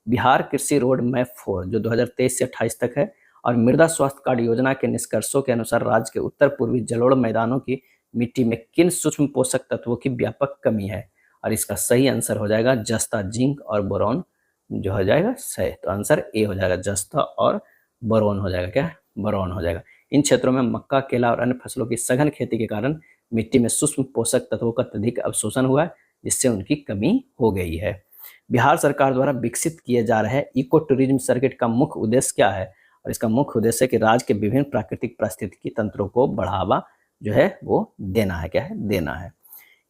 बिहार कृषि रोड मैप 4 जो 2023 से 28 तक है और मृदा स्वास्थ्य कार्ड योजना के निष्कर्षों के अनुसार राज्य के उत्तर पूर्वी जलोढ़ मैदानों की मिट्टी में किन सूक्ष्म पोषक तत्वों की व्यापक कमी है? और इसका सही आंसर हो जाएगा जस्ता, जिंक और बोरॉन जो हो जाएगा सही। तो आंसर ए हो जाएगा, जस्ता और बोरॉन हो जाएगा। क्या? बोरॉन हो जाएगा। इन क्षेत्रों में मक्का, केला और अन्य फसलों की सघन खेती के कारण मिट्टी में सूक्ष्म पोषक तत्वों का अत्यधिक अवशोषण हुआ है, जिससे उनकी कमी हो गई है। बिहार सरकार द्वारा विकसित किए जा रहे इको टूरिज्म सर्किट का मुख्य उद्देश्य क्या है? और इसका मुख्य उद्देश्य है कि राज्य के विभिन्न प्राकृतिक पारिस्थितिकी तंत्रों को बढ़ावा जो है वो देना है। क्या है? देना है।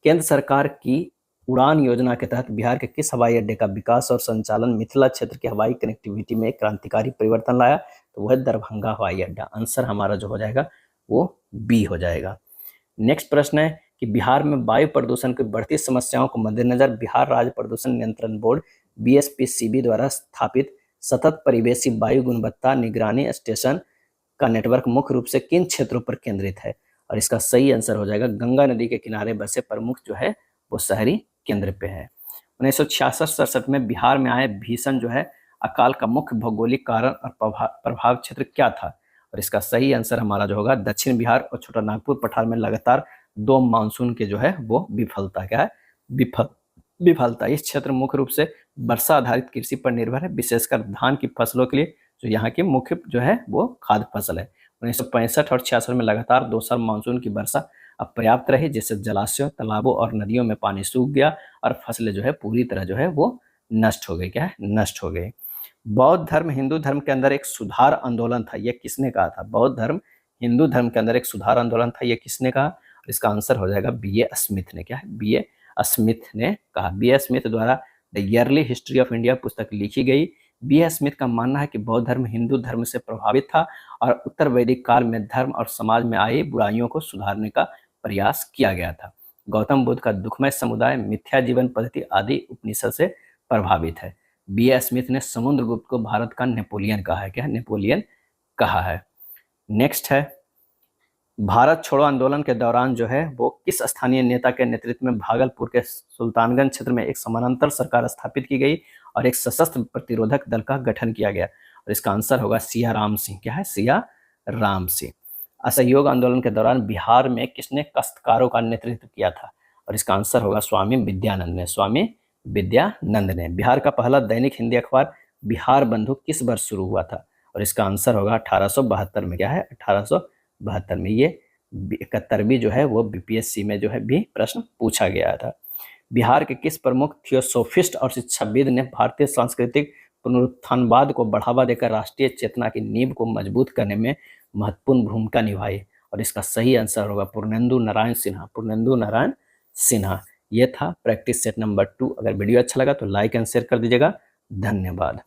केंद्र सरकार की उड़ान योजना के तहत बिहार के किस हवाई अड्डे का विकास और संचालन मिथिला क्षेत्र की हवाई कनेक्टिविटी में क्रांतिकारी परिवर्तन लाया? तो वह दरभंगा हवाई अड्डा। आंसर हमारा जो हो जाएगा वो बी हो जाएगा। नेक्स्ट प्रश्न है कि बिहार में वायु प्रदूषण की बढ़ती समस्याओं को मद्देनजर बिहार राज्य प्रदूषण नियंत्रण बोर्ड BSPCB द्वारा स्थापित सतत परिवेशी वायु गुणवत्ता निगरानी स्टेशन का नेटवर्क मुख्य रूप से किन क्षेत्रों पर केंद्रित है? और इसका सही आंसर हो जाएगा गंगा नदी के किनारे बसे प्रमुख जो है वो शहरी केंद्र पे है। 1966-67 में बिहार में आए भीषण जो है अकाल का मुख्य भौगोलिक कारण और प्रभाव क्षेत्र क्या था? और इसका सही आंसर हमारा जो होगा दक्षिण बिहार और छोटा नागपुर पठार में लगातार 2 मानसून के जो है वो विफलता। क्या है? विफलता। इस क्षेत्र मुख्य रूप से वर्षा आधारित कृषि पर निर्भर है, विशेषकर धान की फसलों के लिए जो यहाँ की मुख्य जो है वो खाद्य फसल है। 1965 और 66 में लगातार 2 साल मानसून की वर्षा अपर्याप्त रही, जिससे जलाशयों, तालाबों और नदियों में पानी सूख गया और फसलें जो है पूरी तरह जो है वो नष्ट हो गई। क्या है? नष्ट हो गई। बौद्ध धर्म हिंदू धर्म के अंदर एक सुधार आंदोलन था, यह किसने कहा था? बौद्ध धर्म हिंदू धर्म के अंदर एक सुधार आंदोलन था, यह किसने कहा? इसका आंसर हो जाएगा BA स्मिथ ने। क्या है? BA स्मिथ ने कहा। BA स्मिथ द्वारा the yearly history of India पुस्तक लिखी गई। BA स्मिथ का मानना है कि बौद्ध धर्म हिंदू धर्म से प्रभावित था और उत्तर वैदिक काल में धर्म और समाज में आई बुराइयों को सुधारने का प्रयास किया गया था। गौतम बुद्ध का दुखमय समुदाय, मिथ्या जीवन पद्धति आदि उपनिषद से प्रभावित है। BA स्मिथ ने समुद्रगुप्त को भारत का नेपोलियन कहा है। क्या है? नेपोलियन कहा है। नेक्स्ट है भारत छोड़ो आंदोलन के दौरान जो है वो किस स्थानीय नेता के नेतृत्व में भागलपुर के सुल्तानगंज क्षेत्र में एक समानांतर सरकार स्थापित की गई और एक सशस्त्र प्रतिरोधक दल का गठन किया गया? और इसका आंसर होगा सिया राम सिंह। क्या है? सिया राम सिंह। असहयोग आंदोलन के दौरान बिहार में किसने काश्तकारों का नेतृत्व किया था? और इसका आंसर होगा स्वामी विद्यानंद ने। स्वामी विद्यानंद ने। बिहार का पहला दैनिक हिंदी अखबार बिहार बंधु किस वर्ष शुरू हुआ था? और इसका आंसर होगा 1872 में। क्या है? 1872 में। ये 71वीं जो है वो BPSC में जो है भी प्रश्न पूछा गया था। बिहार के किस प्रमुख थियोसोफिस्ट और शिक्षाविद ने भारतीय सांस्कृतिक पुनरुत्थानवाद को बढ़ावा देकर राष्ट्रीय चेतना की नींव को मजबूत करने में महत्वपूर्ण भूमिका निभाई? और इसका सही आंसर होगा पूर्णेंदु नारायण सिन्हा। पूर्णेंदु नारायण सिन्हा। ये था प्रैक्टिस सेट नंबर 2। अगर वीडियो अच्छा लगा तो लाइक एंड शेयर कर दीजिएगा। धन्यवाद।